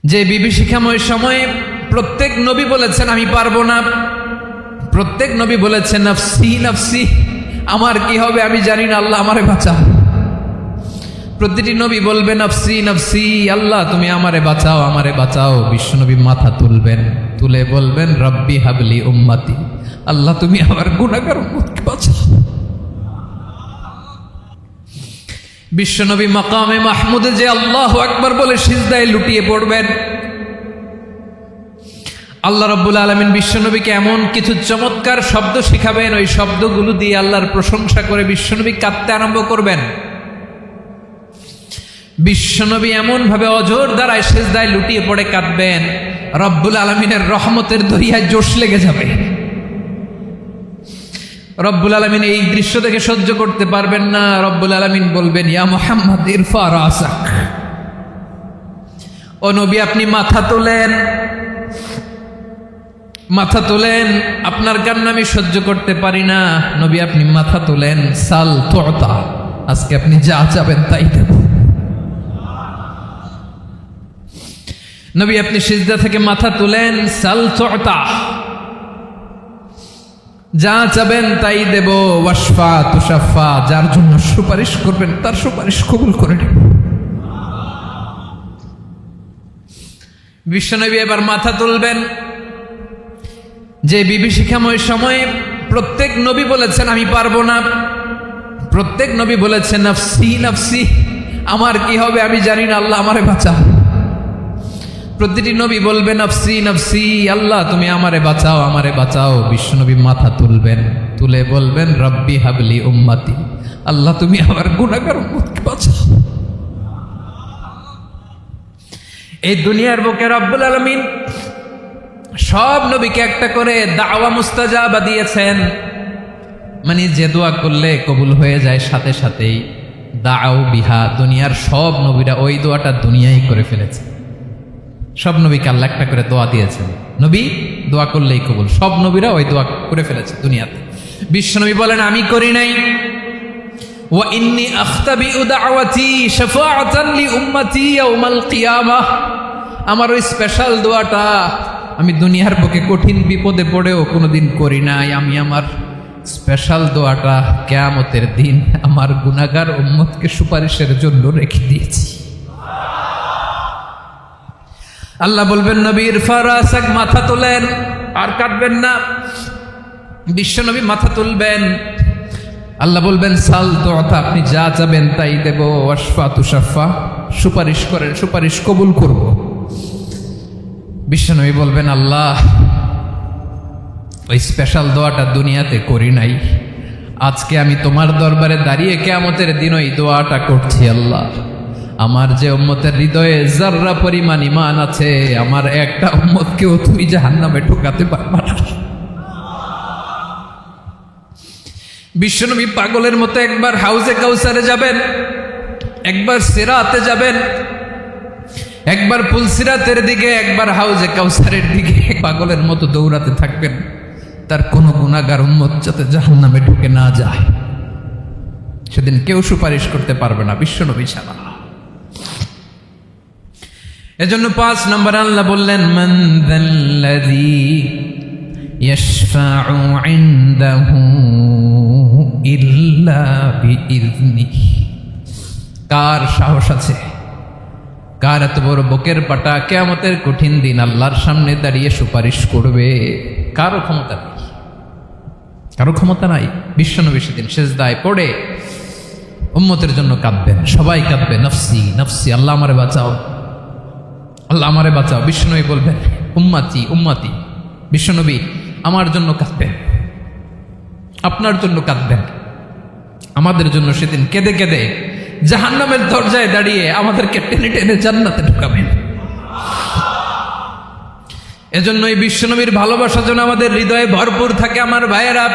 যে বিভীষিকাময় সময়ে প্রত্যেক নবী বলেছেন আমি পারবো না, প্রত্যেক নবী বলেছেন নফসি নফসি, আমার কি হবে আমি জানি না, আল্লাহ আমারে বাঁচাও। প্রতিটি নবী বলবে নফসি নফসি, আল্লাহ তুমি আমারে বাঁচাও আমারে বাঁচাও। বিশ্বনবী মাথা তুলবেন, তুলে বলবেন রব্বি হাবলি উম্মতি, আল্লাহ তুমি আমার গুনাহগার উম্মতকে বাঁচাও। বিশ্বনবী মাকামে মাহমুদে যে আল্লাহু আকবার বলে সিজদায় লুটিয়ে পড়বেন, আল্লাহ রাব্বুল আলামিন বিশ্বনবীকে এমন কিছু চমৎকার শব্দ শিখাবেন, ওই শব্দগুলো দিয়ে আল্লাহর প্রশংসা করে বিশ্বনবী কাঁদতে আরম্ভ করবেন। বিশ্বনবী এমন ভাবে অজর দ্বারায় সিজদায় লুটিয়ে পড়ে কাঁদবেন, রব্বুল আলামিনের রহমতের দরিয়ায় জোশ লেগে যাবে। রব্বুল আলামিন এই দৃশ্য দেখে সহ্য করতে পারবেন না। রব্বুল আলামিন বলবেন ইয়া মুহাম্মদ ইরফা রাসাক, ও নবী আপনি মাথা তোলেন, মাথা তোলেন, আপনার কান্না আমি সহ্য করতে পারি না। নবী আপনি মাথা তোলেন, সাল তুতা, আজকে আপনি যা চাবেন তাই দেব। নবী আপনি সিজদা থেকে মাথা তুলেন, সাল তুতা, যা চাবেন তাই দেব। ওয়াশফা তুশাফা, যার জন্য সুপারিশ করবেন তার সুপারিশ কবুল করে নেব। বিশ্বনবী এবার মাথা তুলবেন। যে বিভীষিকাময় সময়ে প্রত্যেক নবী বলেছেন আমি পারবো না, প্রত্যেক নবী বলেছেন নফসি নফসি, আমার কি হবে আমি জানি না, আল্লাহ আমারে বাঁচাও। প্রতিটি নবী বলবে নফসি নফসি, আল্লাহ তুমি আমারে বাঁচাও আমারে বাঁচাও। বিশ্বনবী মাথা তুলবেন, তুলে বলবেন রব্বি হাবলি উম্মতি, আল্লাহ তুমি আমার গুনাহগার উম্মতকে বাঁচাও। এই দুনিয়ার বুকে রব্বুল আলামিন সব নবীকে একটা করে দাওয়া মুস্তাজাবা দিয়েছেন, মানে যে দোয়া করলে কবুল হয়ে যায় সাথে সাথেই। দাও বিহা, দুনিয়ার সব নবীরা ওই দোয়াটা দুনিয়ায় করে ফেলেছে। সব নবীকে আল্লাহ একটা করে দোয়া দিয়েছেন, নবী দোয়া করলেই কবুল। সব নবীরা ওই দোয়া করে ফেলেছে দুনিয়াতে। বিশ্বনবী বলেন আমি করি নাই। ওয়া ইন্নী আখতাবিউ দাওয়াতি শাফাআতান লি উম্মতি ইয়াউমাল কিয়ামাহ, আমার ওই স্পেশাল দোয়াটা আমি দুনিয়ার বুকে কঠিন বিপদে পড়েও কোনোদিন করি নাই। আমি আমার স্পেশাল দোয়াটা কিয়ামতের দিন আমার গুনাহগার উম্মতকে সুপারিশের জন্য রেখে দিয়েছি। আল্লাহ বলবেন নবীর ফারাসাক, মাথা তোলেন, আর কাটবেন না। বিশ্বনবী মাথা তুলবেন, আল্লাহ বলবেন সাল তুতা, আপনি যা চাবেন তাই দেব। ওয়াশফা তুশাফা, সুপারিশ করেন সুপারিশ কবুল করব। বিশ্বনবী বলবেন আল্লাহ ওই স্পেশাল দোয়াটা দুনিয়াতে করি নাই, আজকে আমি তোমার দরবারে দাঁড়িয়ে কিয়ামতের দিন ওই দোয়াটা করছি। আল্লাহ আমার যে উম্মতের হৃদয়ে যাররা পরিমাণ ঈমান আছে, আমার একটা উম্মতকেও তুমি জাহান্নামে ঢোকাতে পারবা না। বিশ্বনবী পাগলের মতো একবার হাউজে কাউসারে যাবেন, একবার সিরাতে যাবেন, একবার পুলসিরাতের দিকে, একবার হাউজে কাউসারের দিকে, পাগলের মতো দৌড়াতে থাকবেন, তার কোনো গুনাহগার উম্মত যাতে জাহান্নামে ঢুকে না যায়। সেদিন কেউ সুপারিশ করতে পারবে না বিশ্বনবী ছাড়া। এজন্য 5 নম্বর আল্লাহ বললেন মান যাল্লাযী ইয়াশফাউ ইনদাহু ইল্লা বিইযনিহি, কার সাহস আছে, কার এত বড় বুকের পাটা কিয়ামতের কঠিন দিন আল্লাহর সামনে দাঁড়িয়ে সুপারিশ করবে? কারো ক্ষমতা নেই, কারো ক্ষমতা নাই। বিশ্বনবী সেদিন সিজদায় পড়ে উম্মতের জন্য কাঁদবেন, সবাই কাঁদবে নফসি নফসি, আল্লাহ আমারে বাঁচাও আল্লাহ আমারে বাঁচাও। বিশ্বনবী বলবেন উম্মতি উম্মতি, বিশ্বনবী আমার জন্য কাঁদবেন, আপনার জন্য কাঁদবেন, আমাদের জন্য সেদিন কেঁদে কেঁদে জাহান্নামের দরজায় দাঁড়িয়ে আমাদেরকে টেনে টেনে জান্নাতে ঢুকাবেন। এজন্য এই বিশ্বনবীর ভালোবাসা যেন আমাদের হৃদয়ে ভরপুর থাকে। আমার ভাইয়েরা,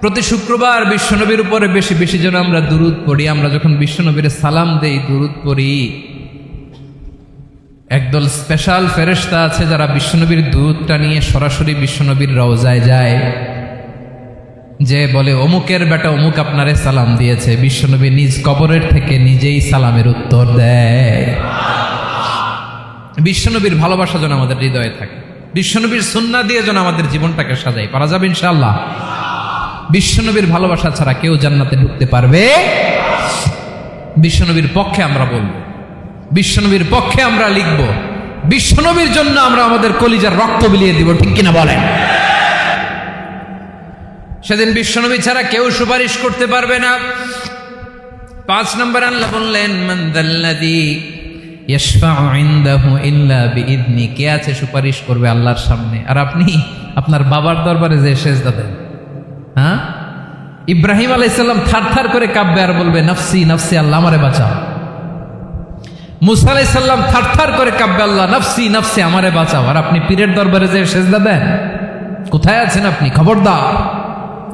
প্রতি শুক্রবার বিশ্বনবীর উপরে বেশি বেশি যেন আমরা দুরূদ পড়ি। আমরা যখন বিশ্বনবীর সালাম দেই, দুরূদ পড়ি, একদল স্পেশাল ফেরেশতা আছে যারা বিশ্বনবীর দুরূদটা নিয়ে সরাসরি বিশ্বনবীর রওজায় যায়, যে বলে অমুকের বেটা অমুক আপনারে সালাম দিয়েছে। বিশ্বনবী নিজ কবরের থেকে নিজেই সালামের উত্তর দেয়। বিশ্বনবীর ভালোবাসা যেন আমাদের হৃদয়ে থাকে, বিশ্বনবীর সুন্নাহ দিয়ে যেন আমাদের জীবনটাকে সাজাই। পারা যাবে ইনশাআল্লাহ? বিশ্বনবীর ভালোবাসা ছাড়া কেউ জান্নাতে ঢুকতে পারবে? বিশ্বনবীর পক্ষে আমরা বলবো, বিশ্বনবীর পক্ষে আমরা লিখব, বিশ্বনবীর জন্য আমরা আমাদের কলিজার রক্ত বিলিয়ে দিব, ঠিক কিনা বলেন? সেদিন বিশ্বনবী ছাড়া কেউ সুপারিশ করতে পারবে না। 5 নম্বর আল্লাহ বললেন, মান যাল্লাযী ইয়াশফাউ ইনদাহু ইল্লা বিইذনি, কে আছে সুপারিশ করবে আল্লাহর সামনে আর আপনি আপনার বাবার দরবারে যে সেজদা দেন? হ্যাঁ, ইব্রাহিম আলাইহিস সালাম থারথার করে কাঁপবে আর বলবে নাফসি নাফসি, আল্লাহ আমারে বাঁচাও। মুসা আলাইহিস সালাম থারথার করে কাঁপবে, আল্লাহ নাফসি নাফসি, আমারে বাঁচাও। আর আপনি পীরের দরবারে যে সেজদা দেন? কোথায় আছেন আপনি? খবরদার,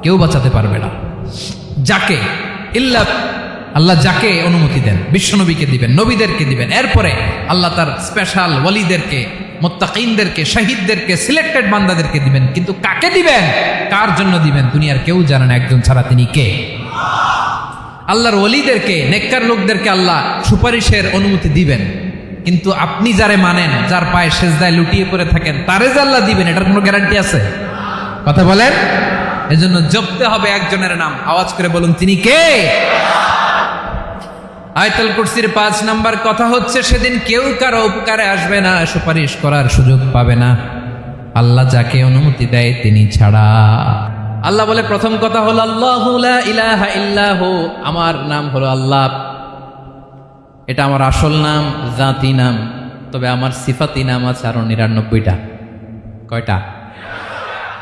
কেউ বাঁচাতে পারবে না। যাকে ইল্লা আল্লাহ যাকে অনুমতি দেন, বিশ্বনবীকে দিবেন, নবীদেরকে দিবেন, এরপরে আল্লাহ তার স্পেশাল ওয়ালিদেরকে, মুত্তাকিনদেরকে, শহীদদেরকে, সিলেক্টেড বান্দাদেরকে দিবেন। কিন্তু কাকে দিবেন, কার জন্য দিবেন, দুনিয়ার কেউ জানে না একজন ছাড়া, তিনি কে? আল্লাহর ওয়ালিদেরকে, নেককার লোকদেরকে আল্লাহ সুপারিশের অনুমতি দিবেন, কিন্তু আপনি যারে মানেন, যার পায়ে সেজদায় লুটিয়ে পড়ে থাকেন, তারে যে আল্লাহ দিবেন, এটার কোনো গ্যারান্টি আছে? কথা বলেন। এজন্য জপতে হবে একজনের নাম, আওয়াজ করে বলুন, তিনি কে? আয়াতুল কুরসির 5 নাম্বার কথা হচ্ছে, সেদিন কেউ কারো উপকারে আসবে না, সুপারিশ করার সুযোগ পাবে না, আল্লাহ যাকে অনুমতি দেয় তিনি ছাড়া। আল্লাহ বলে, প্রথম কথা হলো আল্লাহু লা ইলাহা ইল্লাহু, আমার নাম হলো আল্লাহ। এটা আমার আসল নাম, জাতি নাম। তবে আমার সিফাতি নাম আছে আরো 99টা। কয়টা?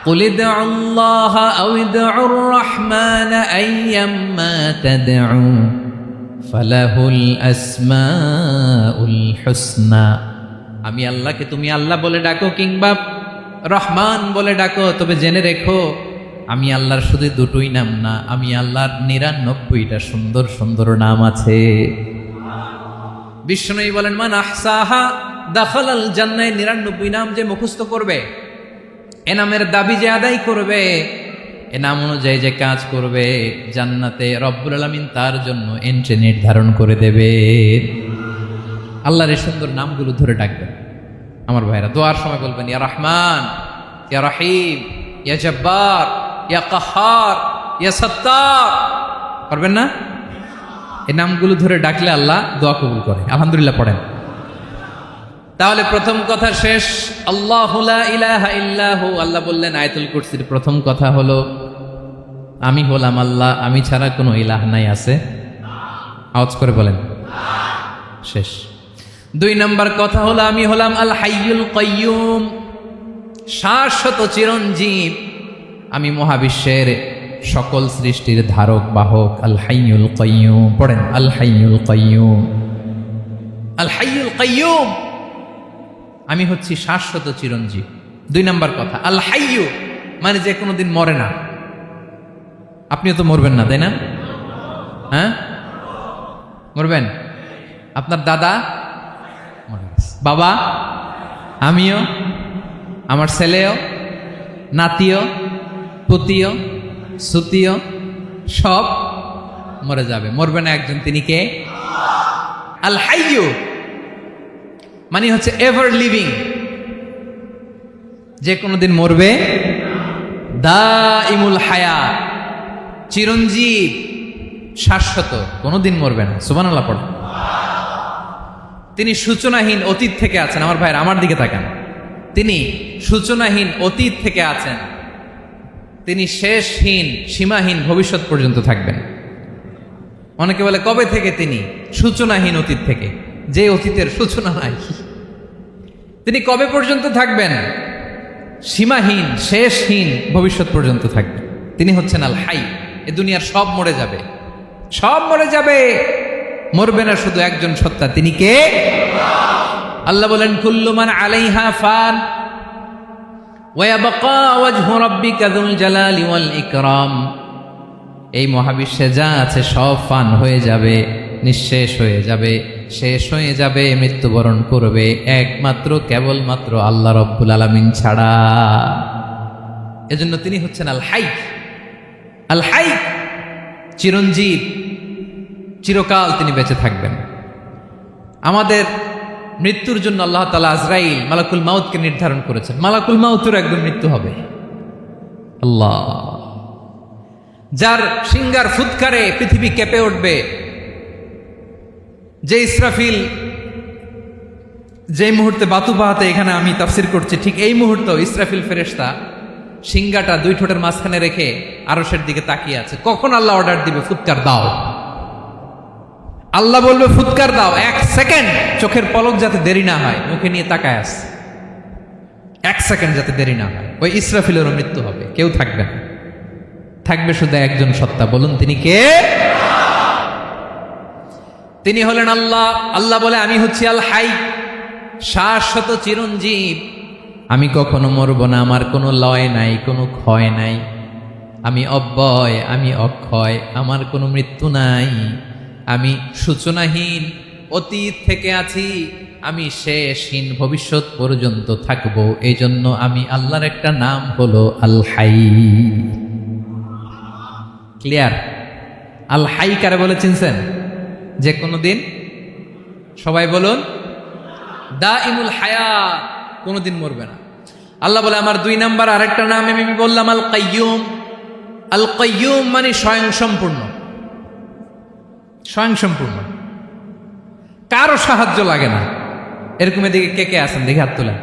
قل ادعوا الله أو ادعوا الرحمن أيما تدعوا فله الأسماء الحسنى। আমি আল্লাহকে তুমি আল্লাহ বলে ডাকো কিংবা রহমান বলে ডাকো, তবে জেনে রেখো আমি আল্লাহর শুধু দুটোই নাম না, আমি আল্লাহর 99টা সুন্দর সুন্দর নাম আছে। বিষ্ণুই বলেন, মান আহসাহা দাখালাল জান্নাহ, 99 নাম যে মুখস্থ করবে, এ নামের দাবি যে আদায় করবে, এ নাম অনুযায়ী যে কাজ করবে, জান্নাতে রব্বুল আলামিন তার জন্য এন্ট্রি নির্ধারণ করে দেবে। আল্লাহর এই সুন্দর নামগুলো ধরে ডাকবেন আমার ভাইরা। দোয়ার সময় বলবেন, ইয়া রহমান, ইয়া রহিম, ইয়া জব্বার, ইয়া কাহার, ইয়া সত্তার। পারবেন না? এই নামগুলো ধরে ডাকলে আল্লাহ দোয়া কবুল করে। আলহামদুলিল্লাহ পড়েন। তাহলে প্রথম কথা শেষ, আল্লাহু লা ইলাহা ইল্লাহু। আল্লাহ বললেন আয়াতুল কুরসির প্রথম কথা হলো, আমি হলাম আল্লাহ, আমি ছাড়া কোনো ইলাহ নাই। আছে? আওয়াজ করে বলেন। শেষ। 2 নম্বর কথা হলো, আমি হলাম আল হাইয়ুল কাইয়ুম, শাশ্বত চিরঞ্জীব। আমি মহাবিশ্বের সকল সৃষ্টির ধারক বাহক। আল হাইয়ুল কাইয়ুম পড়েন, আল হাইয়ুল কাইয়ুম, আল হাইয়ুল কাইয়ুম। আমি হচ্ছি শাশ্বত চিরঞ্জীব। 2 নম্বর কথা, আল হাইয়ু মানে যে কোনোদিন মরে না। আপনিও তো মরবেন না, তাই না? হ্যাঁ, মরবেন। আপনার দাদা, বাবা, আমিও, আমার ছেলেও, নাতিও, পুতিও, সুতিও, সব মরে যাবে। মরবে না একজন, তিনি কে? আল হাইয়ু মানে হচ্ছে এভার লিভিং, যে কোনোদিন মরবে। দাইমুল হায়াত, চিরঞ্জীব, শাশ্বত, কোনোদিন মরবে না। সুবহানাল্লাহ পড়ে। তিনি সূচনাহীন অতীত থেকে আছেন। আমার ভাইয়ের আমার দিকে তাকান, তিনি সূচনাহীন অতীত থেকে আছেন, তিনি শেষহীন সীমাহীন ভবিষ্যৎ পর্যন্ত থাকবেন। অনেকে বলে কবে থেকে? তিনি সূচনাহীন অতীত থেকে, যে অতীতের সূচনা নাই। তিনি কবে পর্যন্ত থাকবেন? সীমাহীন শেষহীন ভবিষ্যৎ পর্যন্ত থাকবেন। তিনি হচ্ছেন আল হাই। এ দুনিয়ার সব মরে যাবে, সব মরে যাবে, মরবে না শুধু একজন সত্তা, তিনি কে? আল্লাহ বলেন, কুল্লু মান আলাইহা ফান ওয়া ইয়াবকা ওয়াজহু রাব্বিকা যুল জালালি ওয়াল ইকরাম। এই মহাবিশ্বে যা আছে সব ফান হয়ে যাবে, নিঃশেষ হয়ে যাবে, শেষ হয়ে যাবে, মৃত্যুবরণ করবে, একমাত্র কেবলমাত্র আল্লাহ রব্বুল আলামিন ছাড়া। এজন্য তিনি হচ্ছেন আল হাই। আল হাই চিরঞ্জীব, চিরকাল তিনি বেঁচে থাকবেন। আমাদের মৃত্যুর জন্য আল্লাহ তাআলা আজরাইল মালাকুল মাউতকে নির্ধারণ করেছেন। মালাকুল মাউতের একদম মৃত্যু হবে। আল্লাহ, যার সিঙ্গার ফুৎকারে পৃথিবী কেঁপে উঠবে, যে ইসরাফিল যে মুহূর্তে বাতু পাহাতে এখানে আমি তাফসির করছি, ঠিক এই মুহূর্তে ইসরাফিল ফেরেশতা সিঙ্গাটা দুই ঠোঁটের মাঝখানে রেখে আরশের দিকে তাকিয়ে আছে। কখন আল্লাহ অর্ডার দিবে ফুৎকার দাও, আল্লাহ বলবে ফুৎকার দাও, 1 সেকেন্ড চোখের পলক যাতে দেরি না হয়, মুখে নিয়ে তাকায় আছে, 1 সেকেন্ড যাতে দেরি না হয়। ওই ইসরাফিলেরও মৃত্যু হবে, কেউ থাকবে না, থাকবে শুধু একজন সত্তা। বলুন তিনি কে? তিনি হলেন আল্লাহ। আল্লাহ বলে আমি হচ্ছি আল হাই, শাশ্বত চিরঞ্জীব, আমি কখনো মরব না, আমার কোনো লয় নাই, কোনো ক্ষয় নাই, আমি অব্যয়, আমি অক্ষয়, আমার কোনো মৃত্যু নাই, আমি সূচনাহীন, অতীত থেকে আছি, আমি শেষহীন, ভবিষ্যৎ পর্যন্ত থাকবো। এই জন্য আমি আল্লাহর একটা নাম হলো আল হাই। ক্লিয়ার? আল হাই কারে বলে চিনছেন? যে কোনো দিন, সবাই বলুন, দাইমুল হায়াত, কোনোদিন মরবে না। আল্লাহ বলে আমার 2 নাম্বার আরেকটা নাম আমি বললাম আল কাইয়ুম। আল কাইয়ুম মানে স্বয়ং সম্পূর্ণ, স্বয়ং সম্পূর্ণ, কারো সাহায্য লাগে না। এরকম এদিকে কে কে আছেন দেখে হাত তোলেন।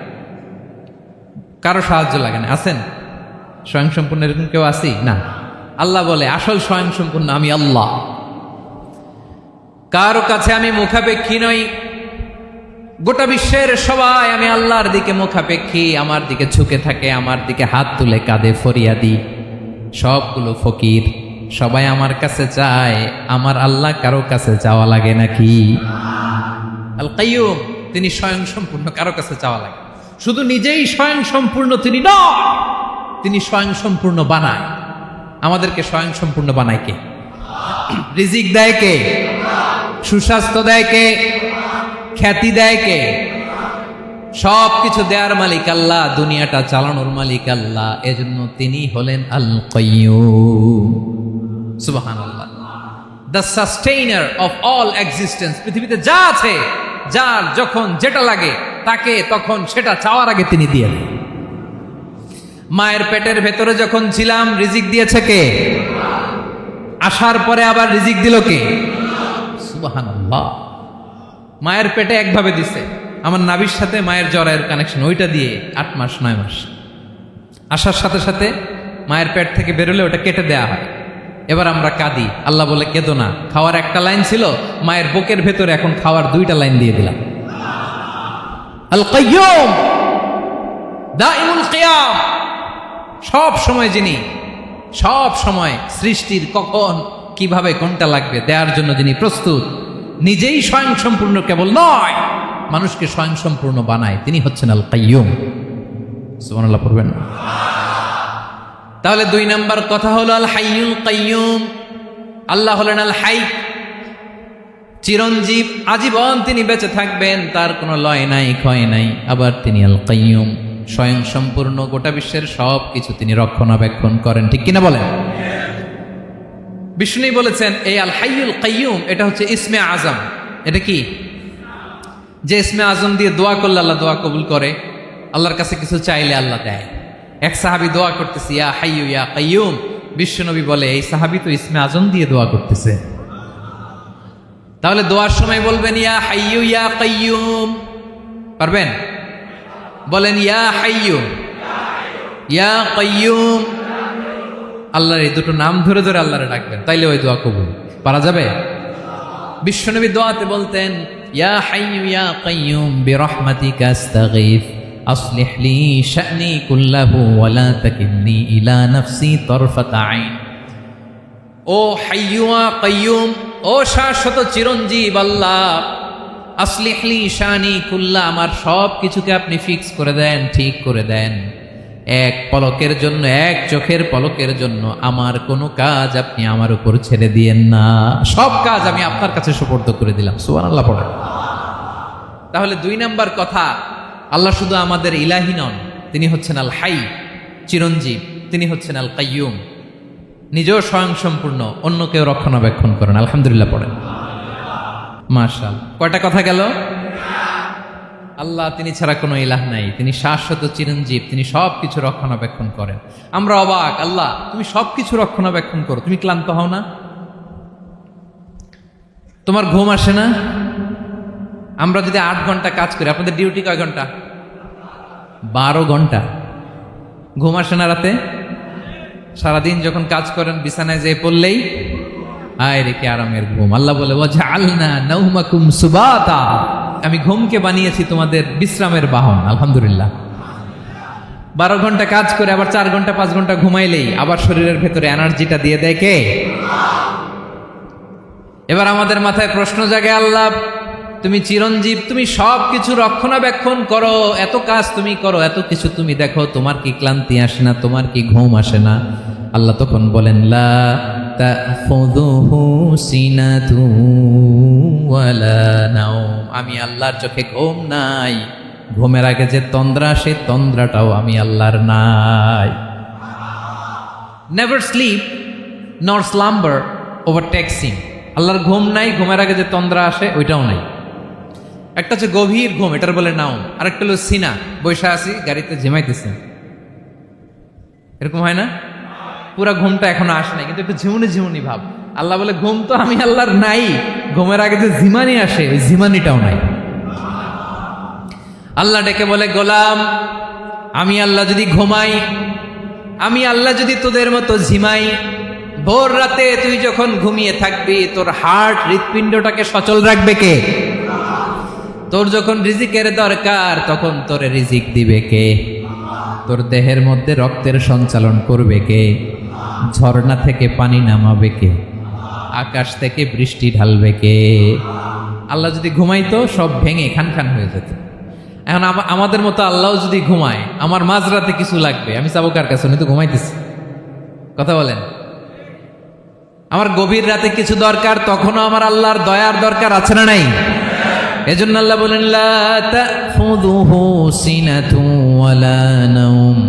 কারো সাহায্য লাগে না, আছেন? স্বয়ং সম্পূর্ণ এরকম কেউ আছি না? আল্লাহ বলে আসল স্বয়ং সম্পূর্ণ আমি আল্লাহ। কারো কাছে আমি মুখাপেক্ষী নই, গোটা বিশ্বের সবাই আমি আল্লাহর দিকে মুখাপেক্ষী, আমার দিকে ঝুঁকে থাকে, আমার দিকে হাত তুলে কাঁধে ফরিয়াদি, সবগুলো ফকির, সবাই আমার কাছে চায়। আমার আল্লাহ কারো কাছে চাওয়া লাগে নাকি? আল কাইয়ুম, তিনি স্বয়ং সম্পূর্ণ, কারো কাছে চাওয়া লাগে। শুধু নিজেই স্বয়ং সম্পূর্ণ তিনি নয়, তিনি স্বয়ং সম্পূর্ণ বানায়। আমাদেরকে স্বয়ং সম্পূর্ণ বানায় কে? রিজিক দেয় কে? সুস্বাস্থ্য দেয় কে? খ্যাতি দেয় কে? সব কিছু দেয়ার মালিক আল্লাহ, দুনিয়াটা চালানোর মালিক আল্লাহ। এজন্য তিনি হলেন আল কাইয়ুম। সুবহানাল্লাহ। The sustainer of all existence. পৃথিবীতে যা আছে, যার যখন যেটা লাগে তাকে তখন সেটা চাওয়ার আগে তিনি দিয়ে দেন। মায়ের পেটের ভেতরে যখন ছিলাম রিজিক দিয়েছে কে? আসার পরে আবার রিজিক দিল কে? সুবহানাল্লাহ। মায়ের পেটে একভাবে দিছে, আমার নাভির সাথে মায়ের জরায়ের কানেকশন, ওইটা দিয়ে 8 মাস 9 মাস আসার সাথে সাথে মায়ের পেট থেকে বেরোলে ওটা কেটে দেয়া হয়। এবার আমরা কাঁদি, আল্লাহ বলে কেঁদো না, খাওয়ার একটা লাইন ছিল, মায়ের বুকের ভেতরে এখন খাওয়ার 2টা লাইন দিয়ে দিলাম। আল কাইয়ুম, দাইমুল কিয়াম, সব সময় যিনি, সব সময় সৃষ্টির কখন কিভাবে কোনটা লাগবে দেওয়ার জন্য যিনি প্রস্তুত, নিজেই স্বয়ং সম্পূর্ণ কেবল নয়, মানুষকে স্বয়ং সম্পূর্ণ বানায়, তিনি হচ্ছেন আল কাইয়ুম। সুবহানাল্লাহ পড়বেন। তাহলে 2 নাম্বার কথা হলো আল হাইয়ুল কাইয়ুম। আল্লাহ হলেন আল হাই, চিরঞ্জীব, আজীবন তিনি বেঁচে থাকবেন, তার কোনো লয় নাই, ক্ষয় নাই। আবার তিনি আল কাইয়ুম, স্বয়ং সম্পূর্ণ, গোটা বিশ্বের সব কিছু তিনি রক্ষণাবেক্ষণ করেন। ঠিক কিনা বলেন? বিষ্ণু বলেছেন এই আল হাইয়ুল কাইয়ুম এটা হচ্ছে ইসমে আজম। এটা কি? যে ইসমে আজম দিয়ে দোয়া করলে আল্লাহ দোয়া কবুল করে, আল্লাহর কাছে কিছু চাইলে আল্লাহ দেয়। এক সাহাবী দোয়া করতেছে ইয়া হাইয়ু ইয়া কাইয়ুম, বিশ্বনবী বলে এই সাহাবী তো ইসমে আজম দিয়ে দোয়া করতেছে। তাহলে দোয়ার সময় বলবেন ইয়া হাইয়ু ইয়া কাইয়ুম, পারবেন? বলেন ইয়া হাইয়ু ইয়া কাইয়ুম। আল্লাহর এই দুটো নাম ধরে ধরে আল্লাহরে ডাকবেন, তাইলে ওই দোয়া কবুল। পারা যাবে? বিশ্বনবী দোয়াতে বলতেন ইয়া হাইয়ু ইয়া কাইয়ুম বিরহমাতিকা আস্তাগীথ আসলিহ লি শা'নি কুল্লাহু ওয়া লা তাকিলনি ইলা নাফসি তারফাতা আইন। ও হাইয়ু ওয়া কাইয়ুম, ও শাশ্বত চিরঞ্জীব আল্লাহ, আসলিহ লি শা'নি কুল্লাহ, আমার সব কিছুকে আপনি ফিক্স করে দেন, ঠিক করে দেন। এক পলকের জন্য, এক চোখের পলকের জন্য আমার কোনো কাজ আপনি আমার উপর ছেড়ে দিয়েন না, সব কাজ আমি আপনার কাছে সুপর্দ করে দিলাম। সুবহানাল্লাহ পড়ে। তাহলে 2 নাম্বার কথা, আল্লাহ শুধু আমাদের ইলাহি নন, তিনি হচ্ছেন আল হাই, চিরঞ্জীব, তিনি হচ্ছেন আল কাইয়ুম, নিজেও স্বয়ং সম্পূর্ণ, অন্যকেও রক্ষণাবেক্ষণ করেন। আলহামদুলিল্লাহ পড়েন। মাশাআল্লাহ। কয়টা কথা গেল? আল্লাহ তিনি ছাড়া কোনো ইলাহ নাই, তিনি শাশ্বত চিরঞ্জীব, তিনি সব কিছু রক্ষণাবেক্ষণ করেন। আমরা অবাক, আল্লাহ তুমি সব কিছু রক্ষণাবেক্ষণ করো, তুমি ক্লান্ত হও না? তোমার ঘুম আসে না? আমরা যদি 8 ঘন্টা কাজ করি, আপনাদের ডিউটি কয় ঘন্টা? 12 ঘন্টা। ঘুম আসে না রাতে? সারাদিন যখন কাজ করেন বিছানায় যেয়ে পড়লেই আয় রেখে আরামের ঘুম। আল্লাহ বলে ওয়াজআলনা নাওমাকুম সুবাতা, আমি ঘুমকে বানিয়েছি তোমাদের বিশ্রামের বাহন। আলহামদুলিল্লাহ। 12 ঘন্টা কাজ করে আবার 4 ঘন্টা 5 ঘন্টা ঘুমাইলেই আবার শরীরের ভেতরে এনার্জিটা দিয়ে দেয় কে? এবার আমাদের মাথায় প্রশ্ন জাগে, আল্লাহ তুমি চিরঞ্জীব, তুমি সব কিছু রক্ষণাবেক্ষণ করো, এত কাজ তুমি করো, এত কিছু তুমি দেখো, তোমার কি ক্লান্তি আসে না? তোমার কি ঘুম আসে না? আল্লাহ তখন বলেন লা তাখুযুহু সিনাতু ওয়ালা নাওম, আমি আল্লাহর চোখে ঘুম নাই। ঘুমের আগে যে তন্দ্রা, সে তন্দ্রাটাও আমি আল্লাহর নাই। নেভার স্লিপ নর স্লাম্বার ওভারটেকস হিম। আল্লাহর ঘুম নাই, ঘুমের আগে যে তন্দ্রা আসে ওইটাও নাই। একটা হচ্ছে গভীর ঘুম, এটার বলে নাওম, আর একটা হলো সিনা, বৈশা আছি গাড়িতে ঝিমাইতেছে, এরকম হয় না? পুরা ঘুমটা এখনো আসে নাই, কিন্তু একটু ঝিমুনি ঝিমুনি ভাব। আল্লাহ বলে ঘুম তো আমি আল্লাহর নাই, ঘুমের আগে যে ঝিমানি আসে ওই ঝিমানিটাও নাই। আল্লাহ ডেকে বলে গোলাম, আমি আল্লাহ যদি ঘুমাই, আমি আল্লাহ যদি তোদের মতো ঝিমাই, ভোর রাতে তুই যখন ঘুমিয়ে থাকবি তোর হার্ট হৃৎপিণ্ডটাকে সচল রাখবে কে? তোর যখন রিজিকের দরকার তখন তোরে রিজিক দিবে কে? তোর দেহের মধ্যে রক্তের সঞ্চালন করবে কে? ঝর্ণা থেকে পানি নামাবে কে? আকাশ থেকে বৃষ্টি ঢালবে কে? আল্লাহ যদি ঘুমাইতো সব ভেঙে খান খান হয়ে যেত। এখন আমাদের মতো আল্লাহ যদি ঘুমায়, আমার মাঝরাতে কিছু লাগবে, আমি যাবো কার কাছে? উনি তো ঘুমাইতেছি। কথা বলেন। আমার গভীর রাতে কিছু দরকার, তখনও আমার আল্লাহর দয়ার দরকার আছে না নাই? এজন্য আল্লাহ বলেন লা তাখুযুহু সিনাতু ওয়ালা নাওম,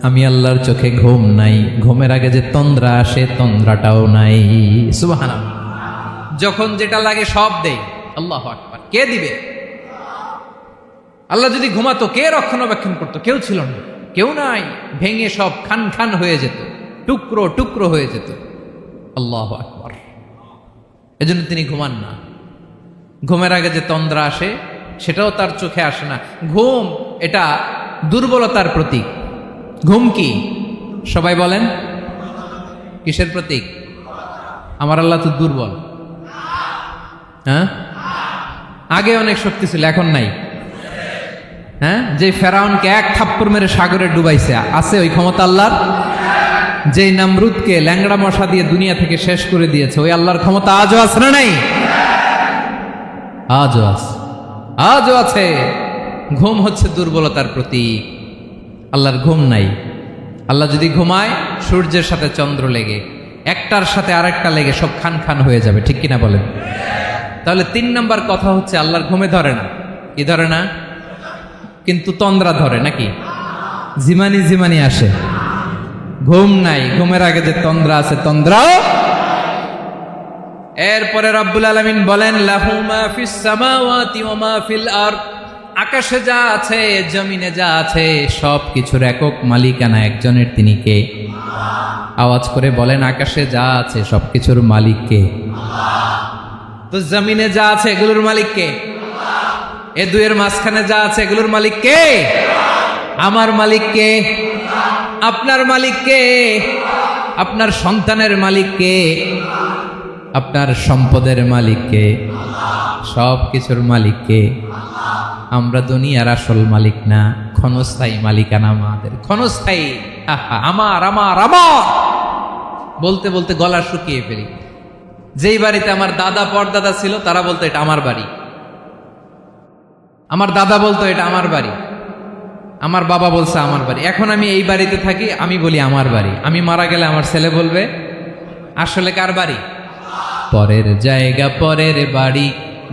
আমি আল্লাহর চোখে ঘুম নাই, ঘুমের আগে যে তন্দ্রা আসে তন্দ্রাটাও নাই। সুবহানাল্লাহ। যখন যেটা লাগে সব দেই। আল্লাহু আকবার। কে দিবে? আল্লাহ যদি ঘুমাতো কে রক্ষণাবেক্ষণ করতো? কেউ ছিল না, কেউ নাই, ভেঙে সব খান খান হয়ে যেত, টুকরো টুকরো হয়ে যেত। আল্লাহু আকবার। এজন্য তিনি ঘুমান না। ঘুমের আগে যে তন্দ্রা আসে সেটাও তার চোখে আসে না। ঘুম এটা দুর্বলতার প্রতীক। ঘুম কি? সবাই বলেন কিসের প্রতীক? আমার আল্লাহ তো দুর্বল। হ্যাঁ, আগে অনেক শক্তি ছিল, এখন নাই। হ্যাঁ, যে ফেরাউনকে 1 থাপ্পড় মেরে সাগরে ডুবাইছে, আছে ওই ক্ষমতা আল্লাহর? যে নামরুদকে ল্যাংড়া মশা দিয়ে দুনিয়া থেকে শেষ করে দিয়েছে, ওই আল্লাহর ক্ষমতা আজও আছে না নাই? আজও আছে, আজও আছে। ঘুম হচ্ছে দুর্বলতার প্রতীক। আল্লাহর ঘুম নাই। আল্লাহ যদি ঘুমায়, সূর্যের সাথে চন্দ্র লেগে, একটার সাথে আরেকটা লেগে সব খান খান হয়ে যাবে, ঠিক কিনা বলেন? তাহলে 3 নাম্বার কথা হচ্ছে আল্লাহর ঘুমে ধরে না। কি ধরে না? কিন্তু তন্দ্রা ধরে নাকি? জিমানি জিমানি আসে। ঘুম নাই, ঘুমের আগে যে তন্দ্রা আছে তন্দ্রাও। এরপরে রব্বুল আলামিন বলেন লাহু মা ফিস সামাওয়াতি ওয়া মা ফিল আরদ, আকাশে যা আছে জমিনে যা আছে সব কিছুর একক মালিকানা একজনের, তিনি কে? আওয়াজ করে বলেন আকাশে যা আছে সব কিছুর মালিক কে? তো জমিনে যা আছে এগুলোর মালিক কে? এ দুয়ের মাঝখানে যা আছে এগুলোর মালিক কে? আমার মালিক কে? আপনার মালিক কে? আপনার সন্তানের মালিক কে? আপনার সম্পদের মালিক কে? সব কিছুর মালিক কে? আমরা দুনিয়ার আসল মালিক না, ক্ষণস্থায়ী মালিকানা আমাদের। ক্ষণস্থায়ী। আমার আমার আমার বলতে বলতে গলা শুকিয়ে ফেলি। যেই বাড়িতে আমার দাদা পরদাদা ছিল তারা বলতো এটা আমার বাড়ি, আমার দাদা বলতো এটা আমার বাড়ি, আমার বাবা বলছে আমার বাড়ি। এখন আমি এই বাড়িতে থাকি, আমি বলি আমার বাড়ি। আমি মারা গেলে আমার ছেলে বলবে আসলে কার বাড়ি? পরের জায়গা পরের বাড়ি,